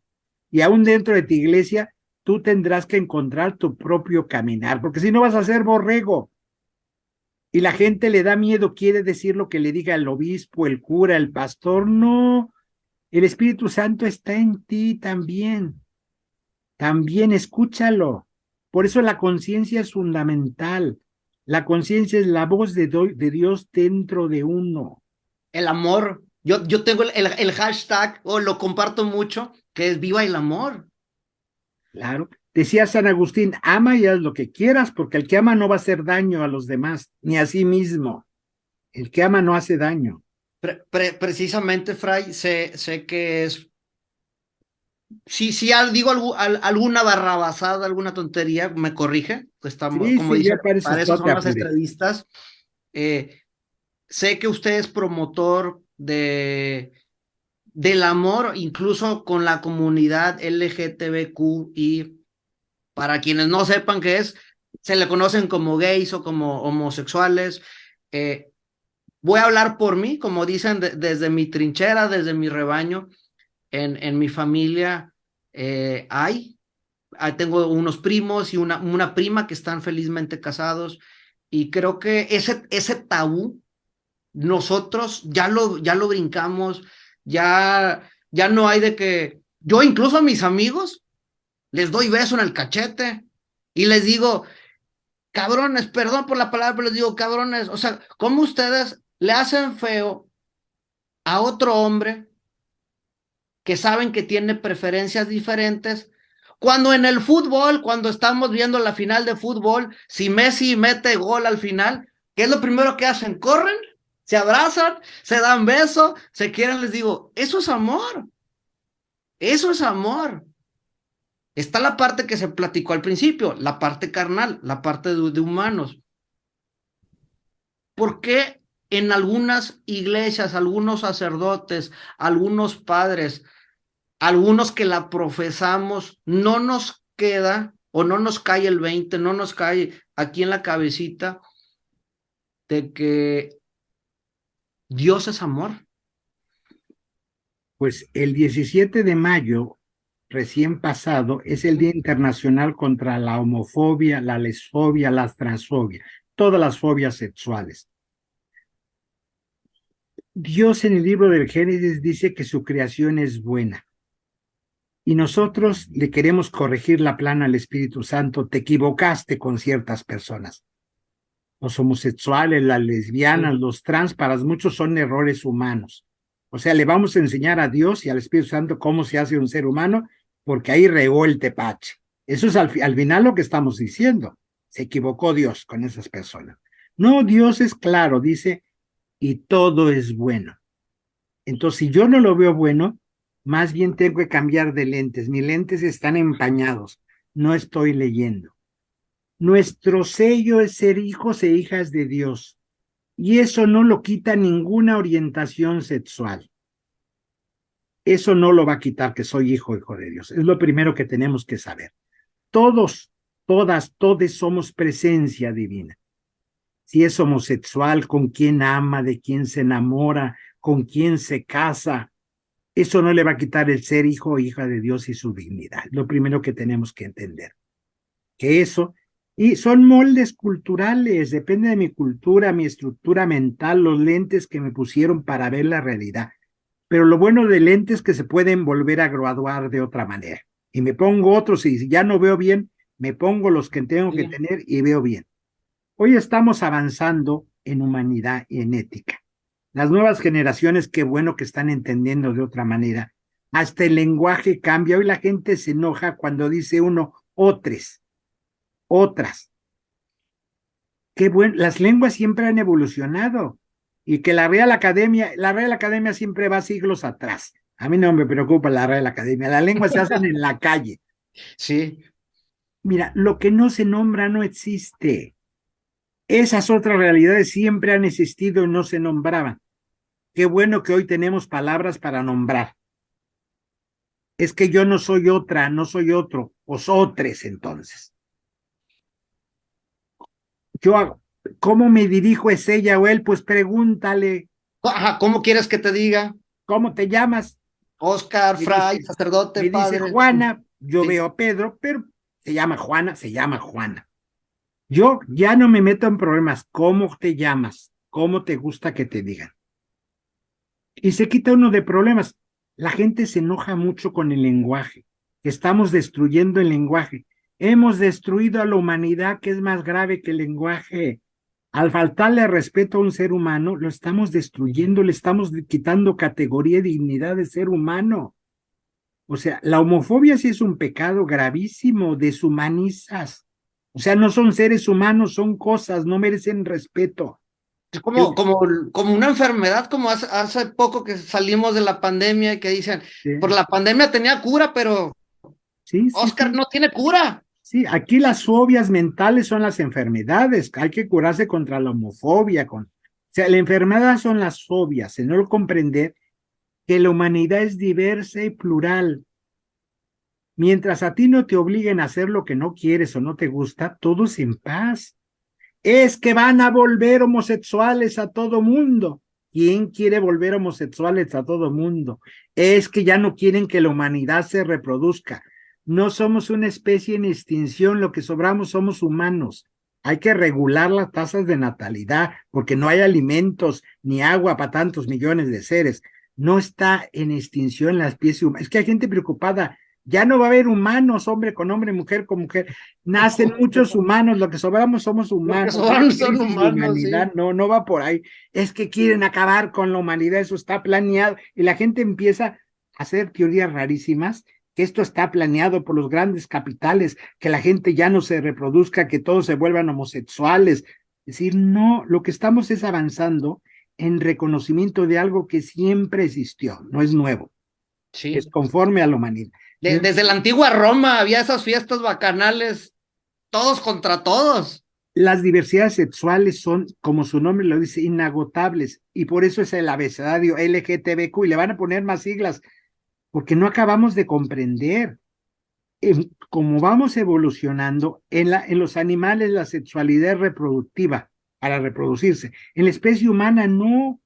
Y aún dentro de tu iglesia, tú tendrás que encontrar tu propio caminar, porque si no vas a ser borrego. Y la gente le da miedo, quiere decir lo que le diga el obispo, el cura, el pastor. No, el Espíritu Santo está en ti también. También escúchalo. Por eso la conciencia es fundamental. La conciencia es la voz de Dios dentro de uno. El amor. Yo tengo el hashtag, o lo comparto mucho, que es viva el amor. Claro. Decía San Agustín, ama y haz lo que quieras, porque el que ama no va a hacer daño a los demás, ni a sí mismo. El que ama no hace daño. Precisamente, Fray, sé que es. Si digo alguna barrabasada, alguna tontería, me corrige. Pues estamos, Sí, como sí, dice, ya para eso para eso no te son las apures. entrevistas. Sé que usted es promotor del amor, incluso con la comunidad LGTBQ, y para quienes no sepan qué es, se le conocen como gays o como homosexuales. Voy a hablar por mí, como dicen, desde mi trinchera, desde mi rebaño, en mi familia tengo unos primos y una prima que están felizmente casados, y creo que ese tabú nosotros ya lo brincamos, ya no hay de que, yo incluso a mis amigos les doy beso en el cachete y les digo, cabrones, perdón por la palabra, pero les digo, cabrones, o sea, ¿cómo ustedes le hacen feo a otro hombre que saben que tiene preferencias diferentes? Cuando en el fútbol, cuando estamos viendo la final de fútbol, si Messi mete gol al final, ¿qué es lo primero que hacen? Corren, se abrazan, se dan besos, se quieren. Les digo, eso es amor, eso es amor. Está la parte que se platicó al principio, la parte carnal, la parte de humanos. ¿Por qué en algunas iglesias, algunos sacerdotes, algunos padres, algunos que la profesamos, no nos queda o no nos cae el 20, no nos cae aquí en la cabecita de que Dios es amor? Pues el 17 de mayo, recién pasado, es el Día Internacional contra la homofobia, la lesfobia, la transfobia, todas las fobias sexuales. Dios en el libro del Génesis dice que su creación es buena. Y nosotros le queremos corregir la plana al Espíritu Santo. Te equivocaste con ciertas personas. Los homosexuales, las lesbianas, los trans, para muchos son errores humanos. O sea, le vamos a enseñar a Dios y al Espíritu Santo cómo se hace un ser humano, porque ahí regó el tepache. Eso es al final lo que estamos diciendo. Se equivocó Dios con esas personas. No, Dios es claro, dice, y todo es bueno. Entonces, si yo no lo veo bueno, más bien tengo que cambiar de lentes. Mis lentes están empañados, no estoy leyendo. Nuestro sello es ser hijos e hijas de Dios, y eso no lo quita ninguna orientación sexual. Eso no lo va a quitar que soy hijo de Dios. Es lo primero que tenemos que saber. Todos, todas, todes somos presencia divina. Si es homosexual, con quién ama, de quién se enamora, con quién se casa, eso no le va a quitar el ser hijo o hija de Dios y su dignidad. Lo primero que tenemos que entender. Que eso, y son moldes culturales, depende de mi cultura, mi estructura mental, los lentes que me pusieron para ver la realidad. Pero lo bueno de lentes es que se pueden volver a graduar de otra manera. Y me pongo otros, y si ya no veo bien, me pongo los que tengo que tener y veo bien. Hoy estamos avanzando en humanidad y en ética. Las nuevas generaciones, qué bueno que están entendiendo de otra manera. Hasta el lenguaje cambia. Hoy la gente se enoja cuando dice uno otras. Qué bueno, las lenguas siempre han evolucionado. Y que la Real Academia siempre va siglos atrás. A mí no me preocupa la Real Academia. Las lenguas se hacen en la calle. Sí. Mira, lo que no se nombra no existe. Esas otras realidades siempre han existido y no se nombraban. Qué bueno que hoy tenemos palabras para nombrar. Es que yo no soy otra, no soy otro, osotres entonces. Yo, ¿cómo me dirijo? ¿Es ella o él? Pues pregúntale. Ajá, ¿cómo quieres que te diga? ¿Cómo te llamas? Oscar, Me Fray, dice, sacerdote, me dice padre. Juana, yo Sí. veo a Pedro, pero se llama Juana, se llama Juana. Yo ya no me meto en problemas. ¿Cómo te llamas? ¿Cómo te gusta que te digan? Y se quita uno de problemas. La gente se enoja mucho con el lenguaje. Estamos destruyendo el lenguaje. Hemos destruido a la humanidad, que es más grave que el lenguaje. Al faltarle respeto a un ser humano, lo estamos destruyendo, le estamos quitando categoría y dignidad de ser humano. O sea, la homofobia sí es un pecado gravísimo, deshumanizas. O sea, no son seres humanos, son cosas, no merecen respeto. Es El- como una enfermedad, como hace poco que salimos de la pandemia y que dicen, por la pandemia tenía cura, pero sí, sí, Oscar sí. no tiene cura. Sí, aquí las fobias mentales son las enfermedades. Hay que curarse contra la homofobia. O sea, la enfermedad son las fobias, el no comprender que la humanidad es diversa y plural. Mientras a ti no te obliguen a hacer lo que no quieres o no te gusta, todo es en paz. Es que van a volver homosexuales a todo mundo. ¿Quién quiere volver homosexuales a todo mundo? Es que ya no quieren que la humanidad se reproduzca. No somos una especie en extinción, lo que sobramos somos humanos. Hay que regular las tasas de natalidad porque no hay alimentos ni agua para tantos millones de seres. No está en extinción la especie humana. Es que hay gente preocupada. Ya no va a haber humanos, hombre con hombre, mujer con mujer. Nacen muchos humanos, lo que sobramos somos Lo que humanos. Hay son crisis de humanos, humanidad, sí. no, no va por ahí. Es que quieren acabar con la humanidad, eso está planeado. Y la gente empieza a hacer teorías rarísimas, que esto está planeado por los grandes capitales, que la gente ya no se reproduzca, que todos se vuelvan homosexuales. Es decir, no, lo que estamos es avanzando en reconocimiento de algo que siempre existió, no es nuevo, es Sí. conforme a la humanidad. Desde la antigua Roma había esas fiestas bacanales, todos contra todos. Las diversidades sexuales son, como su nombre lo dice, inagotables, y por eso es el abecedario LGTBQ, y le van a poner más siglas, porque no acabamos de comprender. Como vamos evolucionando, en los animales la sexualidad es reproductiva para reproducirse. En la especie humana no.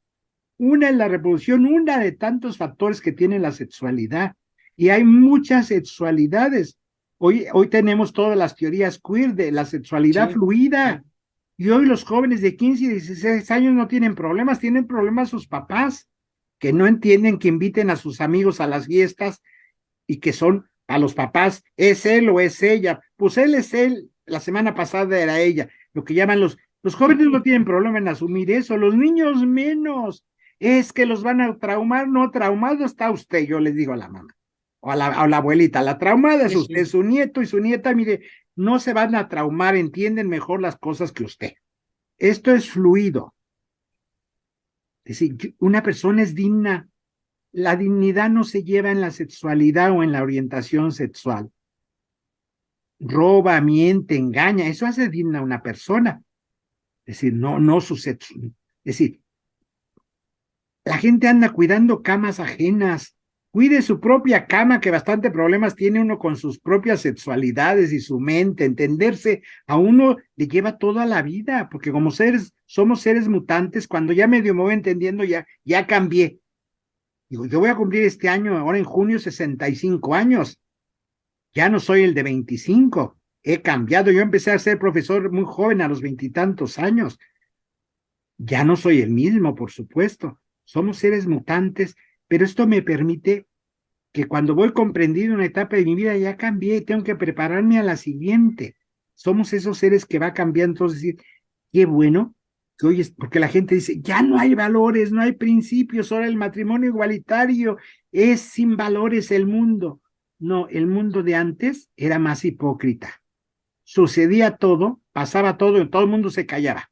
Una es la reproducción, una de tantos factores que tiene la sexualidad. Y hay muchas sexualidades. Hoy tenemos todas las teorías queer de la sexualidad Sí. fluida. Y hoy los jóvenes de 15 y 16 años no tienen problemas, tienen problemas sus papás, que no entienden que inviten a sus amigos a las fiestas y que son a los papás, es él o es ella. Pues él es él, la semana pasada era ella. Lo que llaman los jóvenes no tienen problema en asumir eso, los niños menos. Es que los van a traumar, no, traumado está usted, yo les digo a la mamá, o a la abuelita, la traumada es Sí, usted, sí. su nieto y su nieta, mire, no se van a traumar, entienden mejor las cosas que usted. Esto es fluido. Es decir, una persona es digna. La dignidad no se lleva en la sexualidad o en la orientación sexual. Roba, miente, engaña, eso hace digna a una persona. Es decir, no su sexo. Es decir, la gente anda cuidando camas ajenas. Cuide su propia cama, que bastante problemas tiene uno con sus propias sexualidades y su mente. Entenderse a uno le lleva toda la vida, porque como seres, somos seres mutantes. Cuando ya medio me voy entendiendo, ya cambié. Digo, yo voy a cumplir este año, ahora en junio, 65 años. Ya no soy el de 25. He cambiado. Yo empecé a ser profesor muy joven, a los veintitantos años. Ya no soy el mismo, por supuesto. Somos seres mutantes, pero esto me permite que cuando voy comprendiendo una etapa de mi vida ya cambié y tengo que prepararme a la siguiente. Somos esos seres que va cambiando. Entonces, decir, qué bueno que hoy es, porque la gente dice, ya no hay valores, no hay principios, ahora el matrimonio igualitario es sin valores el mundo. No, el mundo de antes era más hipócrita. Sucedía todo, pasaba todo y todo el mundo se callaba.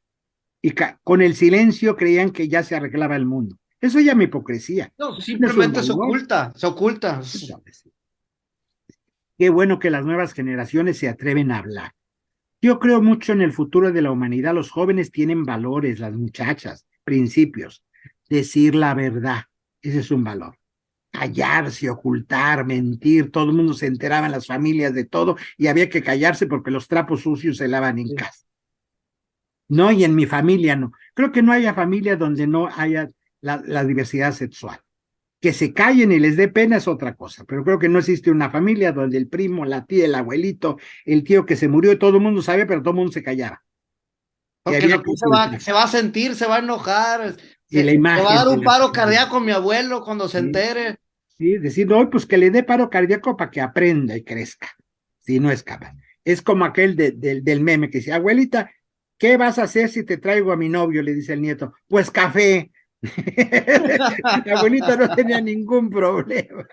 Y con el silencio creían que ya se arreglaba el mundo. Eso ya es hipocresía. No, No es un simplemente se valor. oculta, se oculta. Qué bueno que las nuevas generaciones se atreven a hablar. Yo creo mucho en el futuro de la humanidad. Los jóvenes tienen valores, las muchachas, principios. Decir la verdad, ese es un valor. Callarse, ocultar, mentir, todo el mundo se enteraba en las familias de todo y había que callarse porque los trapos sucios se lavan en casa. No, y en mi familia no. Creo que no haya familia donde no haya la diversidad sexual. Que se callen y les dé pena es otra cosa, pero creo que no existe una familia donde el primo, la tía, el abuelito, el tío que se murió, todo el mundo sabía, pero todo el mundo se callara. Que Porque había no que ocultar. se va a sentir, se va a enojar, Y la se va a imagen dar de un la... paro cardíaco a mi abuelo cuando se Sí, entere. sí, decir, no, pues que le dé paro cardíaco para que aprenda y crezca, si no es capaz. Es como aquel del meme que dice, abuelita, ¿qué vas a hacer si te traigo a mi novio? Le dice el nieto, pues café. La abuelita no tenía ningún problema.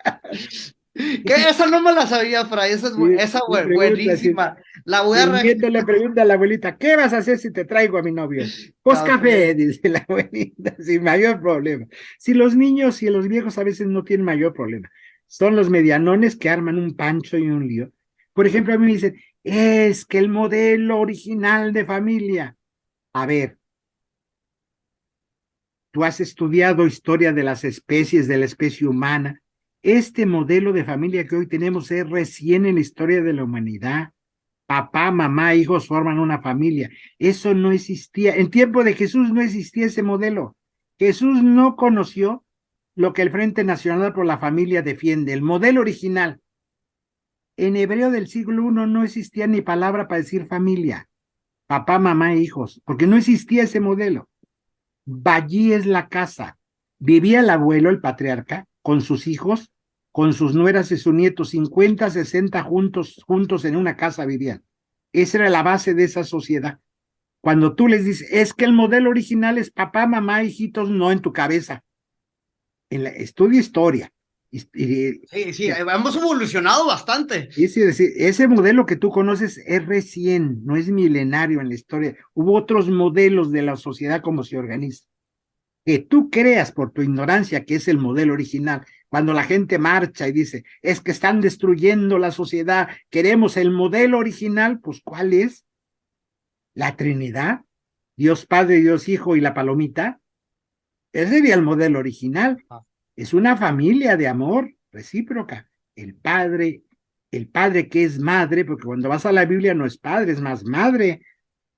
Que esa no me la sabía, Fray, esa es esa Le pregunta así, buenísima. La voy y a el registrar. nieto le pregunta a la abuelita, ¿qué vas a hacer si te traigo a mi novio? Pues Café. café, dice la abuelita, sin mayor problema. Si los niños y los viejos a veces no tienen mayor problema, son los medianones que arman un pancho y un lío. Por ejemplo, a mí me dicen, es que el modelo original de familia. A ver, tú has estudiado historia de las especies, de la especie humana. Este modelo de familia que hoy tenemos es recién en la historia de la humanidad. Papá, mamá, hijos forman una familia. Eso no existía. En tiempo de Jesús no existía ese modelo. Jesús no conoció lo que el Frente Nacional por la Familia defiende, el modelo original. En hebreo del siglo I no existía ni palabra para decir familia, papá, mamá e hijos, porque no existía ese modelo. Allí es la casa. Vivía el abuelo, el patriarca, con sus hijos, con sus nueras y sus nietos, 50, 60 juntos en una casa vivían. Esa era la base de esa sociedad. Cuando tú les dices, es que el modelo original es papá, mamá, hijitos, no en tu cabeza. Estudia historia. Sí, sí, hemos evolucionado bastante. Es decir, ese modelo que tú conoces es recién, no es milenario en la historia. Hubo otros modelos de la sociedad como se organiza. Que tú creas por tu ignorancia que es el modelo original, cuando la gente marcha y dice, es que están destruyendo la sociedad, queremos el modelo original, pues ¿cuál es? La Trinidad, Dios Padre, Dios Hijo y la palomita. Ese sería el modelo original. Es una familia de amor recíproca. El padre que es madre, porque cuando vas a la Biblia no es padre, es más madre.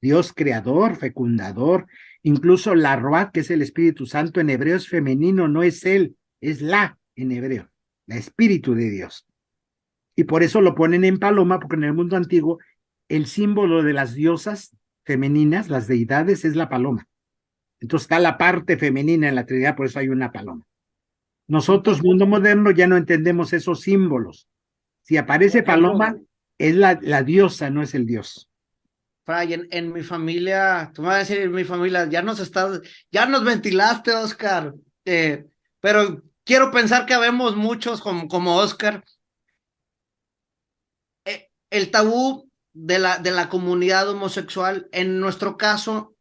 Dios creador, fecundador, incluso la Ruach, que es el Espíritu Santo, en hebreo es femenino, no es él, es la en hebreo, la Espíritu de Dios. Y por eso lo ponen en paloma, porque en el mundo antiguo el símbolo de las diosas femeninas, las deidades, es la paloma. Entonces está la parte femenina en la Trinidad, por eso hay una paloma. Nosotros, mundo moderno, ya no entendemos esos símbolos. Si Por aparece ejemplo, paloma, es la diosa, no es el dios. Fray, en mi familia, tú me vas a decir, en mi familia, ya nos ventilaste, Oscar, pero quiero pensar que habemos muchos como Oscar. El tabú de la comunidad homosexual, en nuestro caso,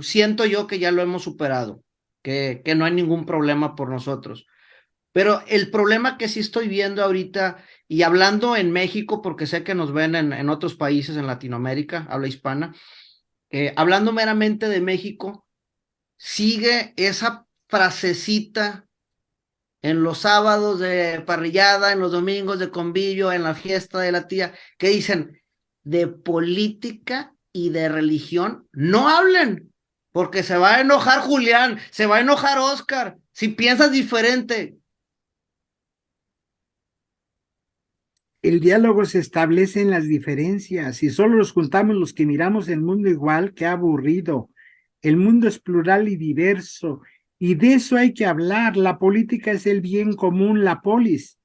siento yo que ya lo hemos superado. que no hay ningún problema por nosotros. Pero el problema que sí estoy viendo ahorita, y hablando en México, porque sé que nos ven en otros países en Latinoamérica, habla hispana, hablando meramente de México, sigue esa frasecita en los sábados de parrillada, en los domingos de convivio, en la fiesta de la tía, que dicen, de política y de religión, no hablen, porque se va a enojar Julián, se va a enojar Oscar, si piensas diferente. El diálogo se establece en las diferencias y solo nos juntamos los que miramos el mundo igual. Qué aburrido. El mundo es plural y diverso y de eso hay que hablar. La política es el bien común, la polis.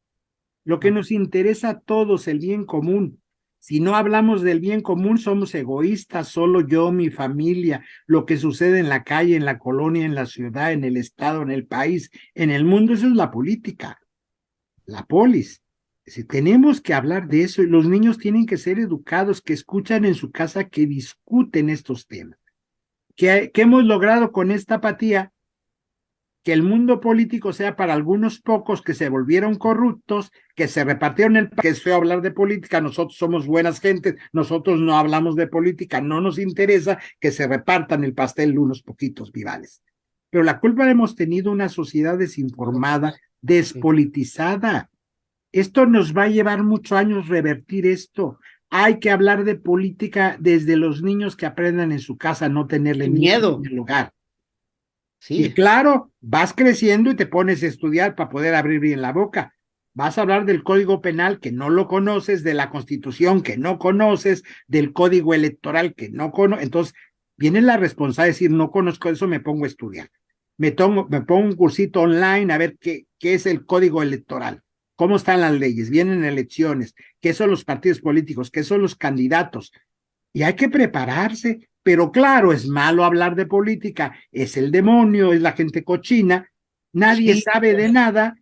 Lo que nos interesa a todos, el bien común. Si no hablamos del bien común, somos egoístas, solo yo, mi familia, lo que sucede en la calle, en la colonia, en la ciudad, en el estado, en el país, en el mundo. Eso es la política, la polis. Si tenemos que hablar de eso y los niños tienen que ser educados, que escuchan en su casa, que discuten estos temas. ¿Qué hemos logrado con esta apatía? Que el mundo político sea para algunos pocos que se volvieron corruptos, que se repartieron que es feo hablar de política, nosotros somos buenas gentes, nosotros no hablamos de política, no nos interesa que se repartan el pastel unos poquitos vivales. Pero la culpa la hemos tenido una sociedad desinformada, despolitizada. Esto nos va a llevar muchos años revertir esto. Hay que hablar de política desde los niños que aprendan en su casa, no tenerle miedo en el hogar. Y Sí. claro, vas creciendo y te pones a estudiar para poder abrir bien la boca. Vas a hablar del Código Penal que no lo conoces, de la Constitución que no conoces, del Código Electoral que no conoces. Entonces, viene la responsabilidad de decir, no conozco eso, me pongo a estudiar. Me pongo un cursito online a ver qué es el Código Electoral, cómo están las leyes, vienen elecciones, qué son los partidos políticos, qué son los candidatos. Y hay que prepararse, pero claro, es malo hablar de política, es el demonio, es la gente cochina, nadie Sí. sabe de nada.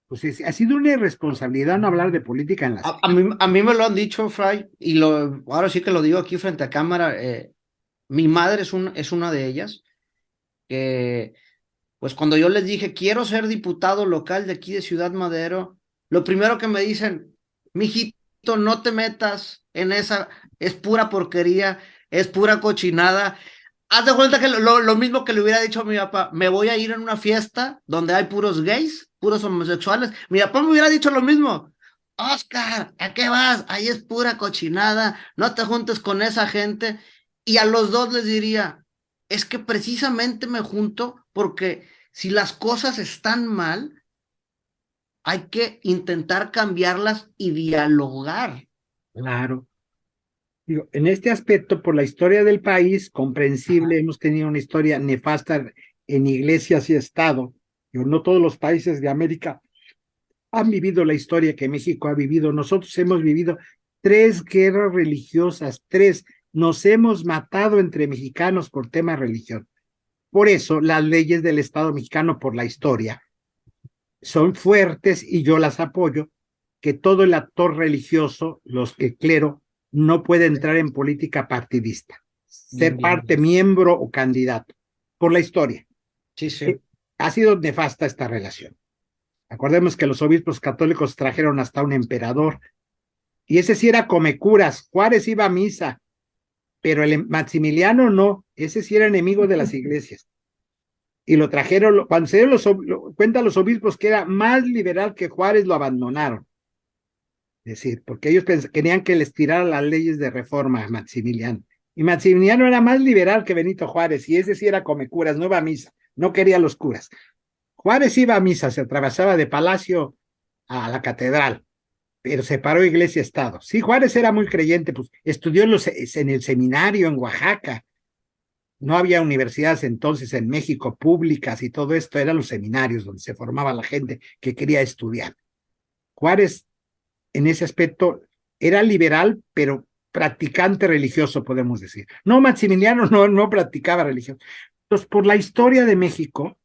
Pues ha sido una irresponsabilidad no hablar de política en las... A mí me lo han dicho, Fry, y ahora sí que lo digo aquí frente a cámara. Mi madre es una de ellas, que pues cuando yo les dije, quiero ser diputado local de aquí de Ciudad Madero, lo primero que me dicen, mijito, no te metas en esa, es pura porquería, es pura cochinada. Haz de cuenta que lo mismo que le hubiera dicho a mi papá, me voy a ir en una fiesta donde hay puros gays, puros homosexuales. Mi papá me hubiera dicho lo mismo. Oscar, ¿a qué vas? Ahí es pura cochinada, no te juntes con esa gente. Y a los dos les diría, es que precisamente me junto porque si las cosas están mal, hay que intentar cambiarlas y dialogar. Claro. Digo, en este aspecto, por la historia del país, comprensible, Ajá. hemos tenido una historia nefasta en iglesias y Estado. Digo, no todos los países de América han vivido la historia que México ha vivido. Nosotros hemos vivido 3 guerras religiosas, 3. Nos hemos matado entre mexicanos por tema religión. Por eso las leyes del Estado mexicano por la historia son fuertes y yo las apoyo, que todo el actor religioso, el clero, no puede entrar en política partidista, Bien, ser bien. parte, miembro o candidato, por la historia. Sí, sí. Ha sido nefasta esta relación. Acordemos que los obispos católicos trajeron hasta un emperador, y ese sí era comecuras. Juárez iba a misa, pero el Maximiliano no, ese sí era enemigo de las iglesias. Y lo trajeron, cuando se dieron cuenta los obispos que era más liberal que Juárez, lo abandonaron. Es decir, porque ellos querían que les tirara las leyes de reforma a Maximiliano. Y Maximiliano era más liberal que Benito Juárez, y ese sí era comecuras, no iba a misa, no quería los curas. Juárez iba a misa, se atravesaba de Palacio a la catedral, pero separó iglesia-estado. Sí, Juárez era muy creyente, pues estudió en el seminario en Oaxaca. No había universidades entonces en México públicas y todo esto, eran los seminarios donde se formaba la gente que quería estudiar. Juárez, en ese aspecto, era liberal, pero practicante religioso, podemos decir. No, Maximiliano no practicaba religión. Entonces, por la historia de México,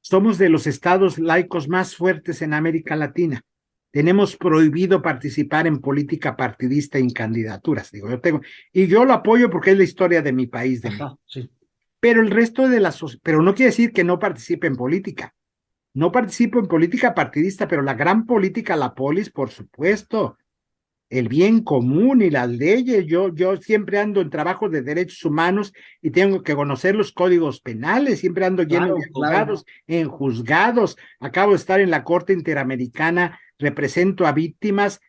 somos de los estados laicos más fuertes en América Latina. Tenemos prohibido participar en política partidista y en candidaturas. Digo, y yo lo apoyo porque es la historia de mi país, de México. Ajá, sí. pero el resto de la sociedad, pero no quiere decir que no participe en política. No participo en política partidista, pero la gran política, la polis, por supuesto, el bien común y las leyes. Yo siempre ando en trabajo de derechos humanos y tengo que conocer los códigos penales, siempre ando lleno Claro, de claro. abogados, en juzgados. Acabo de estar en la Corte Interamericana, represento a víctimas.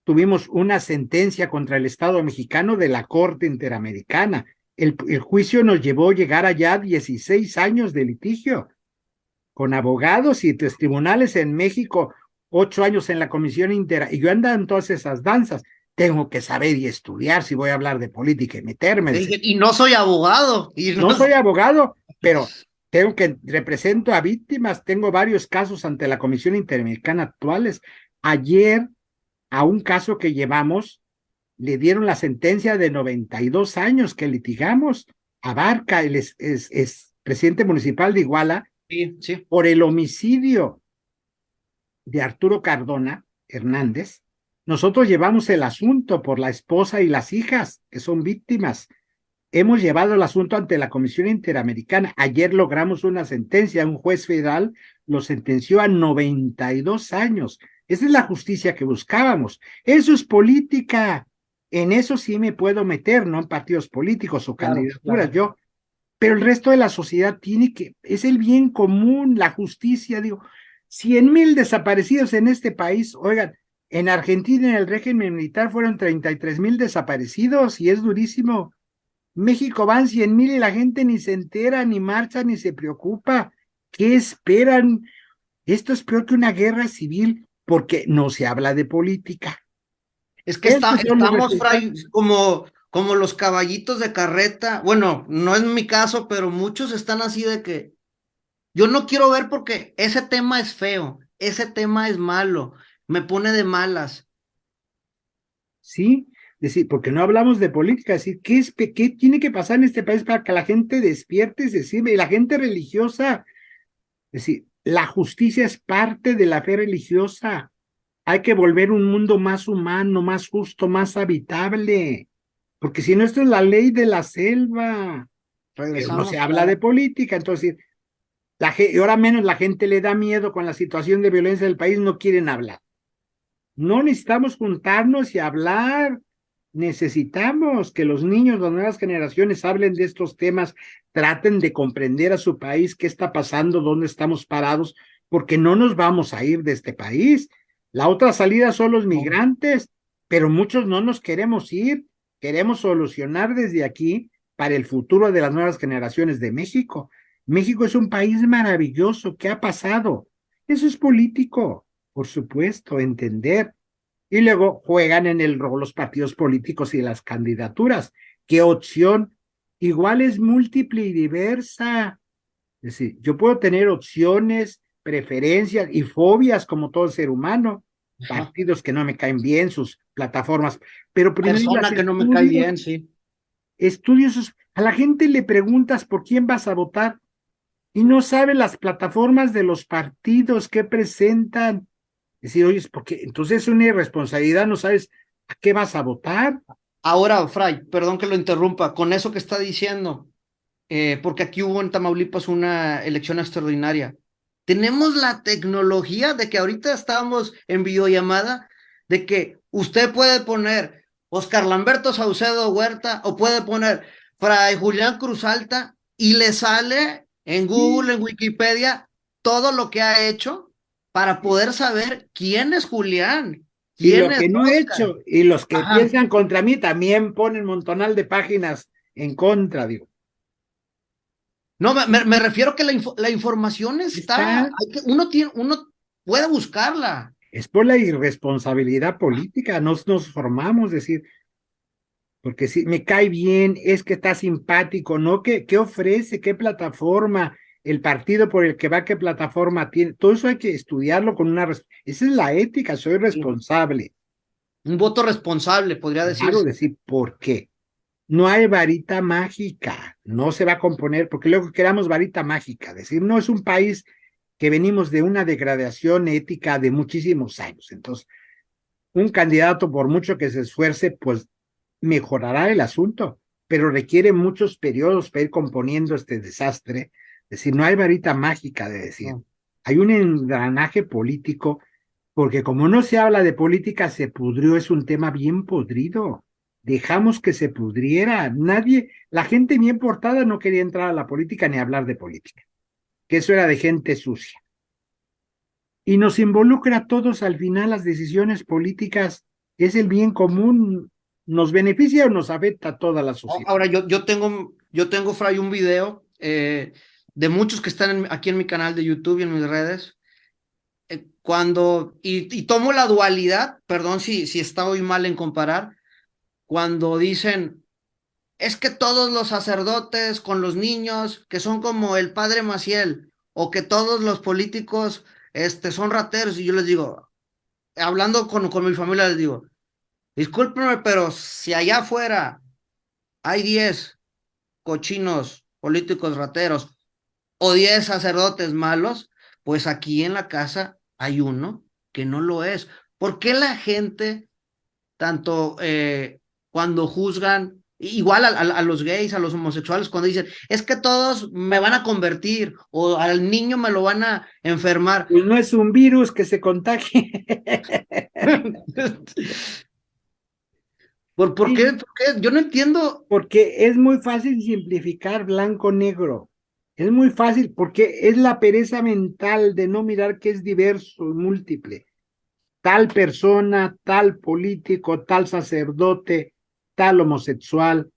Tuvimos una sentencia contra el Estado mexicano de la Corte Interamericana. El juicio nos llevó a llegar allá 16 años de litigio con abogados y tribunales en México, 8 años en la Comisión Intera, y yo andaba en todas esas danzas. Tengo que saber y estudiar si voy a hablar de política y meterme. Y no soy abogado. Y no... No soy abogado, pero tengo que represento a víctimas. Tengo varios casos ante la Comisión Interamericana actuales. Ayer, a un caso que llevamos, le dieron la sentencia de 92 años que litigamos. Abarca, él es presidente municipal de Iguala, Sí, sí. por el homicidio de Arturo Cardona Hernández. Nosotros llevamos el asunto por la esposa y las hijas que son víctimas. Hemos llevado el asunto ante la Comisión Interamericana. Ayer logramos una sentencia, un juez federal lo sentenció a 92 años. Esa es la justicia que buscábamos. Eso es política. En eso sí me puedo meter, no en partidos políticos o Claro, candidaturas. claro. Pero el resto de la sociedad tiene que, es el bien común, la justicia, digo, 100,000 desaparecidos en este país, oigan, en Argentina en el régimen militar fueron 33,000 desaparecidos y es durísimo. México van 100,000 y la gente ni se entera, ni marcha, ni se preocupa. ¿Qué esperan? Esto es peor que una guerra civil porque no se habla de política. Es que Estos son los estamos, resultados. Fray, como los caballitos de carreta. Bueno, no es mi caso, pero muchos están así de que yo no quiero ver porque ese tema es feo, ese tema es malo, me pone de malas. ¿Sí? Decir, porque no hablamos de política, decir, ¿qué tiene que pasar en este país para que la gente despierte, es decir, y la gente religiosa, es decir, la justicia es parte de la fe religiosa. Hay que volver un mundo más humano, más justo, más habitable, porque si no, esto es la ley de la selva, pero no Regresamos, se habla claro. de política, entonces, y ahora menos la gente le da miedo con la situación de violencia del país, no quieren hablar. No necesitamos juntarnos y hablar. Necesitamos que los niños, las nuevas generaciones hablen de estos temas, traten de comprender a su país qué está pasando, dónde estamos parados, porque no nos vamos a ir de este país. La otra salida son los No. migrantes, pero muchos no nos queremos ir, queremos solucionar desde aquí para el futuro de las nuevas generaciones de México. México es un país maravilloso. ¿Qué ha pasado? Eso es político, por supuesto, entender y luego juegan en el rol los partidos políticos y las candidaturas. ¿Qué opción? Igual es múltiple y diversa. Es decir, yo puedo tener opciones, preferencias y fobias como todo ser humano, Ajá. partidos que no me caen bien, sus plataformas, pero primero las Persona que no me cae bien, sí. estudios, a la gente le preguntas por quién vas a votar y no sabe las plataformas de los partidos que presentan. Decir, oye, porque entonces es una irresponsabilidad, no sabes a qué vas a votar. Ahora, Fray, perdón que lo interrumpa, con eso que está diciendo, porque aquí hubo en Tamaulipas una elección extraordinaria. Tenemos la tecnología de que ahorita estamos en videollamada, de que usted puede poner Oscar Lamberto Saucedo Huerta o puede poner Fray Julián Cruzalta y le sale en Sí. Google, en Wikipedia, todo lo que ha hecho para poder saber quién es Julián, Y quién lo es que no he Oscar. hecho, y los que Ajá. piensan contra mí también ponen montonal de páginas en contra, digo. No, me refiero que la información está, Está, uno puede buscarla. es por la irresponsabilidad política, nos formamos, decir, porque si me cae bien, es que está simpático, ¿no? ¿Qué ofrece? ¿Qué plataforma? El partido por el que va, ¿qué plataforma tiene? Todo eso hay que estudiarlo con esa es la ética, soy responsable. Un voto responsable, podría Claro, decirse. decir, ¿por qué? No hay varita mágica, no se va a componer, porque luego queramos varita mágica, decir, no es un país que venimos de una degradación ética de muchísimos años, entonces, un candidato, por mucho que se esfuerce, pues mejorará el asunto, pero requiere muchos periodos para ir componiendo este desastre. Es decir, no hay varita mágica de decir. No. Hay un engranaje político, porque como no se habla de política, se pudrió, es un tema bien podrido. Dejamos que se pudriera. Nadie, la gente bien portada no quería entrar a la política ni hablar de política, que eso era de gente sucia. Y nos involucra a todos al final las decisiones políticas, es el bien común, ¿nos beneficia o nos afecta a toda la sociedad? Ahora, yo tengo, Fray, un video de muchos que están aquí en mi canal de YouTube y en mis redes, y tomo la dualidad, perdón si estoy mal en comparar, cuando dicen, es que todos los sacerdotes con los niños, que son como el padre Maciel, o que todos los políticos son rateros, y yo les digo, hablando con mi familia, les digo, discúlpenme, pero si allá afuera hay 10 cochinos políticos rateros o 10 sacerdotes malos, pues aquí en la casa hay uno que no lo es. ¿Por qué la gente, tanto cuando juzgan, igual a los gays, a los homosexuales, cuando dicen, es que todos me van a convertir o al niño me lo van a enfermar? Pues no es un virus que se contagie. ¿Por qué? Sí, ¿Por qué? Yo no entiendo. porque es muy fácil simplificar blanco-negro. Es muy fácil porque es la pereza mental de no mirar que es diverso y múltiple. Tal persona, tal político, tal sacerdote, tal homosexual.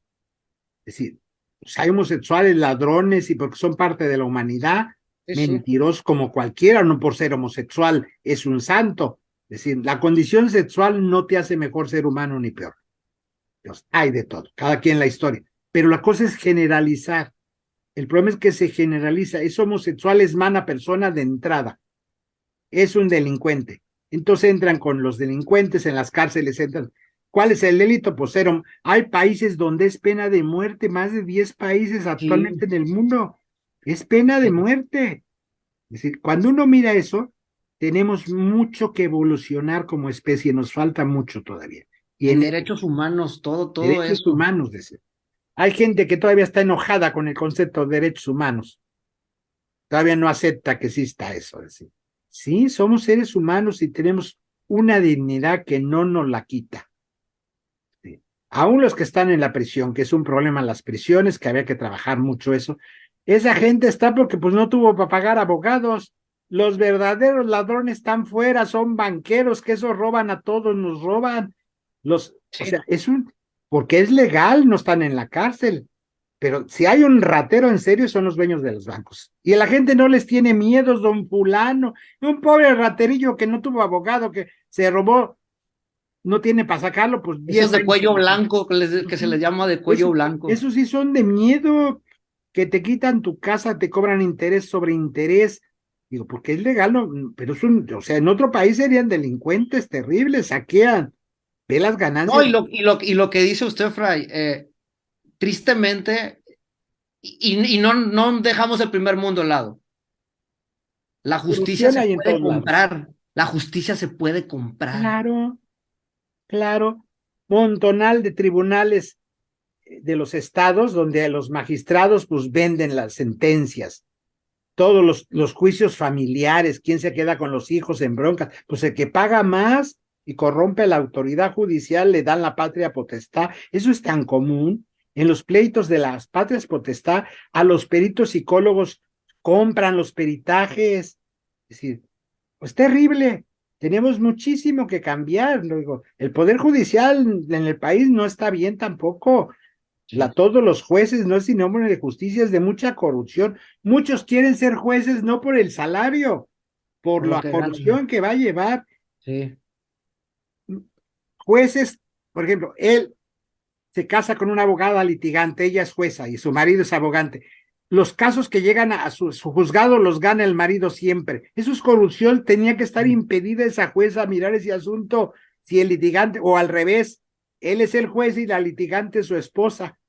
Es decir, pues hay homosexuales ladrones y porque son parte de la humanidad, Sí, sí. mentirosos como cualquiera, no por ser homosexual es un santo. Es decir, la condición sexual no te hace mejor ser humano ni peor. Dios, hay de todo, cada quien la historia. Pero la cosa es generalizar. El problema es que se generaliza. Es homosexual, es mala persona de entrada. Es un delincuente. Entonces entran con los delincuentes en las cárceles, entran. ¿Cuál es el delito? Pues cero. Hay países donde es pena de muerte, más de 10 países actualmente Sí, en el mundo. Es pena de muerte. Es decir, cuando uno mira eso, tenemos mucho que evolucionar como especie, nos falta mucho todavía. Y en en derechos humanos, todo derechos eso. humanos, decir. Hay gente que todavía está enojada con el concepto de derechos humanos, todavía no acepta que exista eso. Es decir, sí, somos seres humanos y tenemos una dignidad que no nos la quita. Sí. Aún los que están en la prisión, que es un problema en las prisiones, que había que trabajar mucho eso, esa gente está porque pues no tuvo para pagar abogados. Los verdaderos ladrones están fuera, son banqueros, que esos roban a todos, nos roban. O Sí. sea, porque es legal, no están en la cárcel. Pero si hay un ratero en serio, son los dueños de los bancos. Y a la gente no les tiene miedos, don fulano. Un pobre raterillo que no tuvo abogado, que se robó, no tiene para sacarlo, pues Esos 10 de años. cuello blanco, que se les llama de cuello Eso, blanco. eso sí son de miedo, que te quitan tu casa, te cobran interés sobre interés. Digo, porque es legal, no, pero o sea, en otro país serían delincuentes terribles, saquean, ve las No, ganancias. y lo que dice usted, Fray, tristemente, y no dejamos el primer mundo al lado. La justicia Corrupción se hay en puede todos lados. comprar. La justicia se puede comprar. Claro, claro. Montonal de tribunales de los estados donde los magistrados pues venden las sentencias, todos los juicios familiares, quién se queda con los hijos en broncas, pues el que paga más y corrompe a la autoridad judicial le dan la patria potestad. Eso es tan común en los pleitos de las patrias potestad, a los peritos psicólogos compran los peritajes. Es decir, pues terrible. Tenemos muchísimo que cambiar. Luego, el poder judicial en el país no está bien tampoco. Sí. Todos los jueces no es sinónimo de justicia, es de mucha corrupción. Muchos quieren ser jueces no por el salario, por Por lo la que ganan. corrupción que va a llevar. Sí. Jueces, por ejemplo, él se casa con una abogada litigante, ella es jueza y su marido es abogante. Los casos que llegan a su juzgado los gana el marido siempre. Eso es corrupción, tenía que estar impedida esa jueza a mirar ese asunto si el litigante, o al revés, él es el juez y la litigante es su esposa.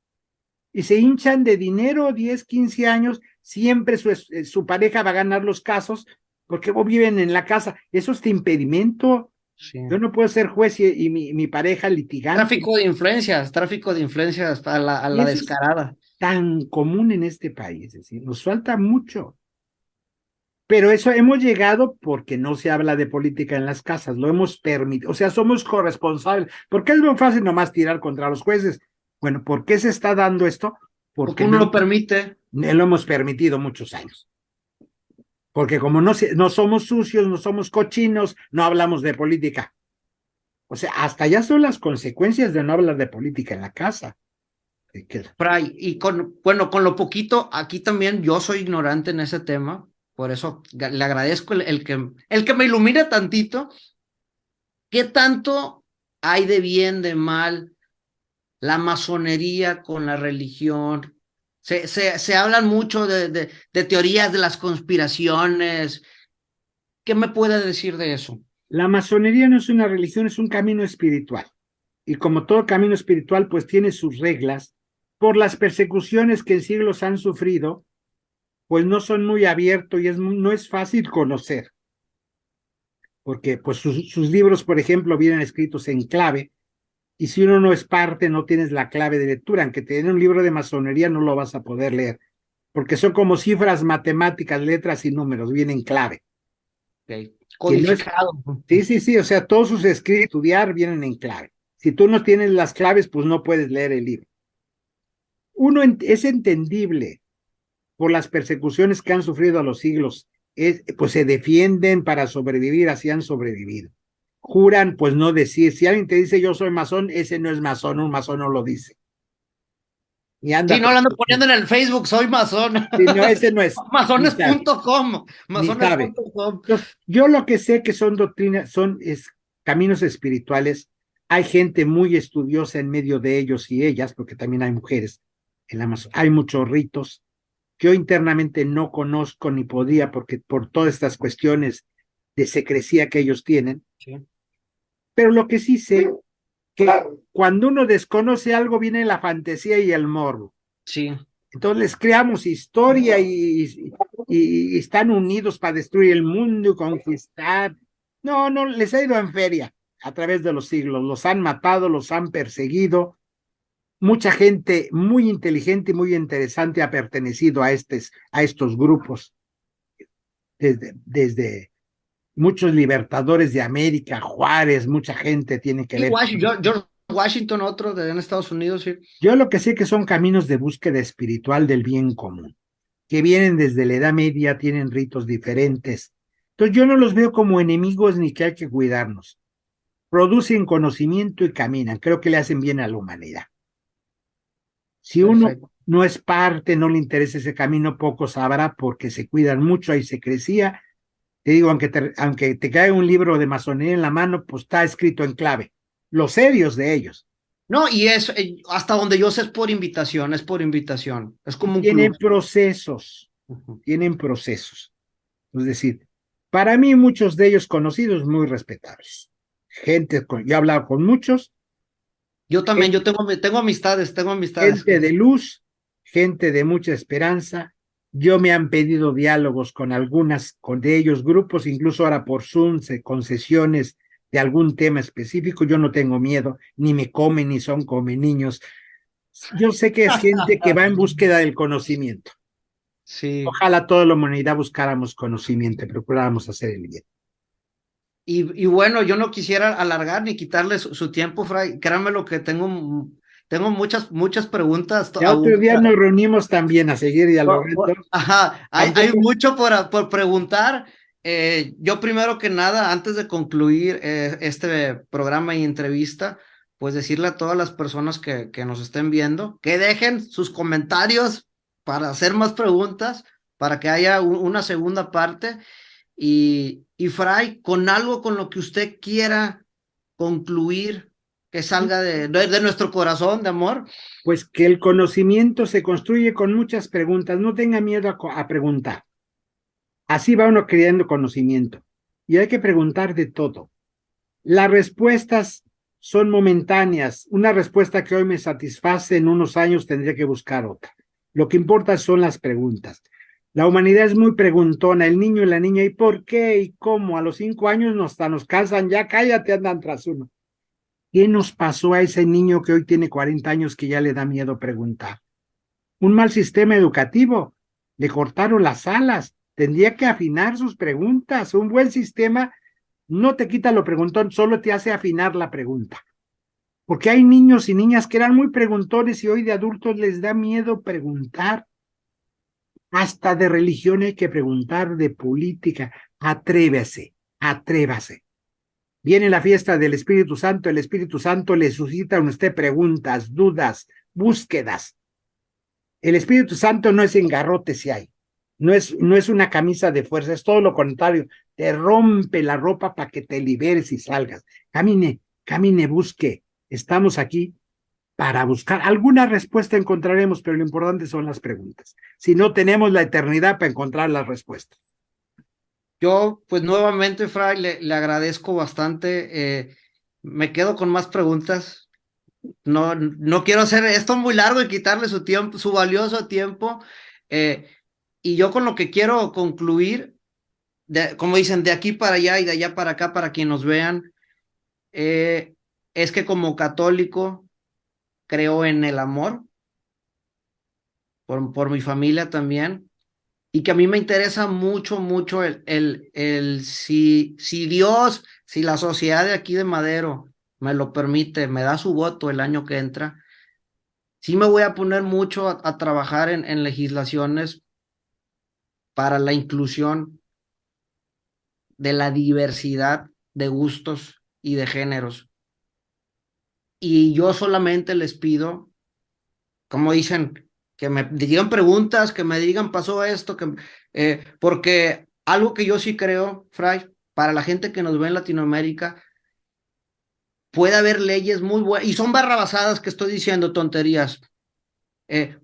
Y se hinchan de dinero 10, 15 años, siempre su pareja va a ganar los casos porque viven en la casa. Eso es de impedimento. Sí. Yo no puedo ser juez y mi pareja litigante. Tráfico de influencias a Y la eso es descarada. tan común en este país, es decir, nos falta mucho. Pero eso hemos llegado porque no se habla de política en las casas, lo hemos permitido, o sea, somos corresponsables. ¿Por qué es muy fácil nomás tirar contra los jueces? Bueno, ¿por qué se está dando esto? Porque Porque uno no lo permite. lo hemos permitido muchos años. Porque como no somos sucios, no somos cochinos, no hablamos de política. O sea, hasta ya son las consecuencias de no hablar de política en la casa. Fray, y bueno, con lo poquito, aquí también yo soy ignorante en ese tema, por eso le agradezco el que me ilumine tantito. ¿Qué tanto hay de bien, de mal, la masonería con la religión? Se hablan mucho de teorías de las conspiraciones. ¿Qué me puede decir de eso? La masonería no es una religión, es un camino espiritual. Y como todo camino espiritual, pues tiene sus reglas. Por las persecuciones que en siglos han sufrido, pues no son muy abiertos y no es fácil conocer. Porque pues sus libros, por ejemplo, vienen escritos en clave. Y si uno no es parte, no tienes la clave de lectura. Aunque te den un libro de masonería, no lo vas a poder leer. Porque son como cifras matemáticas, letras y números, vienen en clave. Okay. Quien no es, Codificado. sí, o sea, todos sus escritos, estudiar, vienen en clave. Si tú no tienes las claves, pues no puedes leer el libro. Uno es entendible por las persecuciones que han sufrido a los siglos, pues se defienden para sobrevivir, así han sobrevivido. Juran, pues no decir, si alguien te dice yo soy masón, ese no es masón, un masón no lo dice. Y anda, Sí, no lo ando poniendo en el Facebook, soy masón. sí, no, ese no es, ni sabe, Masones.com. ni sabe. Masones.com. Entonces, yo lo que sé que son doctrinas, caminos espirituales. Hay gente muy estudiosa en medio de ellos y ellas, porque también hay mujeres en la hay muchos ritos. Yo internamente no conozco ni podría, porque por todas estas cuestiones de secrecía que ellos tienen, Sí. pero lo que sí sé, que cuando uno desconoce algo viene la fantasía y el morbo. Sí. Entonces les creamos historia y están unidos para destruir el mundo y conquistar. No, no, les ha ido en feria a través de los siglos. Los han matado, los han perseguido. Mucha gente muy inteligente y muy interesante ha pertenecido a estos grupos, desde muchos libertadores de América, Juárez, mucha gente tiene que Y ver. George Washington, otro de en Estados Unidos, sí. Yo lo que sé que son caminos de búsqueda espiritual del bien común, que vienen desde la Edad Media, tienen ritos diferentes. Entonces yo no los veo como enemigos ni que hay que cuidarnos. Producen conocimiento y caminan. Creo que le hacen bien a la humanidad. Si uno Perfecto. no es parte, no le interesa ese camino, poco sabrá porque se cuidan mucho, ahí se crecía. Te digo, aunque te caiga un libro de masonería en la mano, pues está escrito en clave. Los serios de ellos. No, y es hasta donde yo sé es por invitación, es por invitación. Es Y como un club. Ujú. tienen procesos. Es decir, para mí muchos de ellos conocidos muy respetables. Yo he hablado con muchos, Yo también, gente, tengo amistades. gente de luz, gente de mucha esperanza. Yo me han pedido diálogos con de ellos grupos, incluso ahora por Zoom, concesiones de algún tema específico. Yo no tengo miedo, ni me comen, ni son come niños. Yo sé que es gente que va en búsqueda del conocimiento. Sí. Ojalá toda la humanidad buscáramos conocimiento y procuráramos hacer el bien. Y bueno, yo no quisiera alargar ni quitarle su tiempo, Fray. Créanme lo que tengo muchas preguntas Ya otro aún. día nos reunimos también a seguir dialogando. Ajá, hay Tampoco, mucho por preguntar. Yo primero que nada, antes de concluir este programa y entrevista, pues decirle a todas las personas que nos estén viendo que dejen sus comentarios para hacer más preguntas, para que haya una segunda parte. Y Fray, con algo con lo que usted quiera concluir, que salga de nuestro corazón de amor. pues que el conocimiento se construye con muchas preguntas. No tenga miedo a preguntar. Así va uno creando conocimiento. Y hay que preguntar de todo. Las respuestas son momentáneas. Una respuesta que hoy me satisface, en unos años tendría que buscar otra. Lo que importa son las preguntas. La humanidad es muy preguntona, el niño y la niña, ¿y por qué? ¿Y cómo? A los 5 años hasta nos casan, ya cállate, andan tras uno. ¿Qué nos pasó a ese niño que hoy tiene 40 años que ya le da miedo preguntar? Un mal sistema educativo, le cortaron las alas, tendría que afinar sus preguntas. Un buen sistema no te quita lo preguntón, solo te hace afinar la pregunta. Porque hay niños y niñas que eran muy preguntones y hoy de adultos les da miedo preguntar. Hasta de religión hay que preguntar, de política. Atrévese, atrévase. Viene la fiesta del Espíritu Santo, el Espíritu Santo le suscita a usted preguntas, dudas, búsquedas. El Espíritu Santo no es engarrote si hay, no es una camisa de fuerza, es todo lo contrario, te rompe la ropa para que te liberes y salgas. Camine, camine, busque. Estamos aquí para buscar. Alguna respuesta encontraremos, pero lo importante son las preguntas. Si no, tenemos la eternidad para encontrar las respuestas. Yo, pues nuevamente, Fray, le agradezco bastante. Me quedo con más preguntas. No, no quiero hacer esto muy largo y quitarle su tiempo, su valioso tiempo. Eh, y yo con lo que quiero concluir, como dicen, de aquí para allá y de allá para acá, para quien nos vean, eh, es que como católico creo en el amor por mi familia también. Y que a mí me interesa mucho, mucho si Dios, si la sociedad de aquí de Madero me lo permite, me da su voto el año que entra, sí me voy a poner mucho a trabajar en legislaciones para la inclusión de la diversidad de gustos y de géneros. Y yo solamente les pido, como dicen, que me digan preguntas, que me digan pasó esto, porque algo que yo sí creo, Fray, para la gente que nos ve en Latinoamérica, puede haber leyes muy buenas, y son barrabasadas que estoy diciendo, tonterías.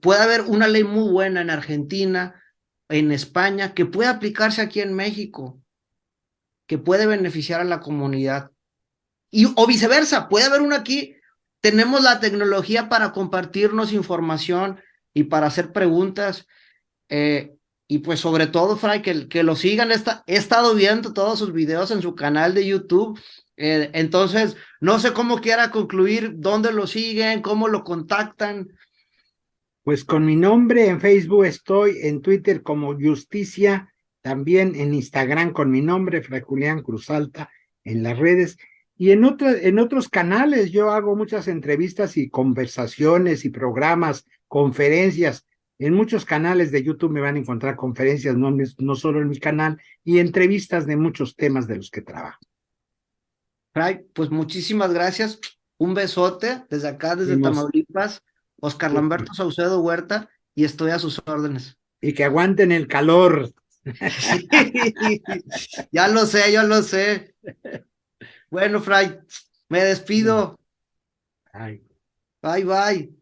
Puede haber una ley muy buena en Argentina, en España, que puede aplicarse aquí en México, que puede beneficiar a la comunidad. O viceversa, puede haber una aquí. Tenemos la tecnología para compartirnos información y para hacer preguntas. Eh, y pues sobre todo, Fray, que lo sigan. He estado viendo todos sus videos en su canal de YouTube. Entonces, no sé cómo quiera concluir, dónde lo siguen, cómo lo contactan. Pues con mi nombre en Facebook estoy, en Twitter como Justicia, también en Instagram con mi nombre, Fray Julián Cruz Alta, en las redes. Y en otros canales yo hago muchas entrevistas y conversaciones y programas, conferencias. En muchos canales de YouTube me van a encontrar conferencias, no solo en mi canal, y entrevistas de muchos temas de los que trabajo. Fray, pues muchísimas gracias. Un besote desde acá, desde Vemos, Tamaulipas. Oscar Lamberto Saucedo Huerta, y estoy a sus órdenes. y que aguanten el calor. Sí, ya lo sé, ya lo sé. Bueno, Fray, me despido. Ay. Bye, bye.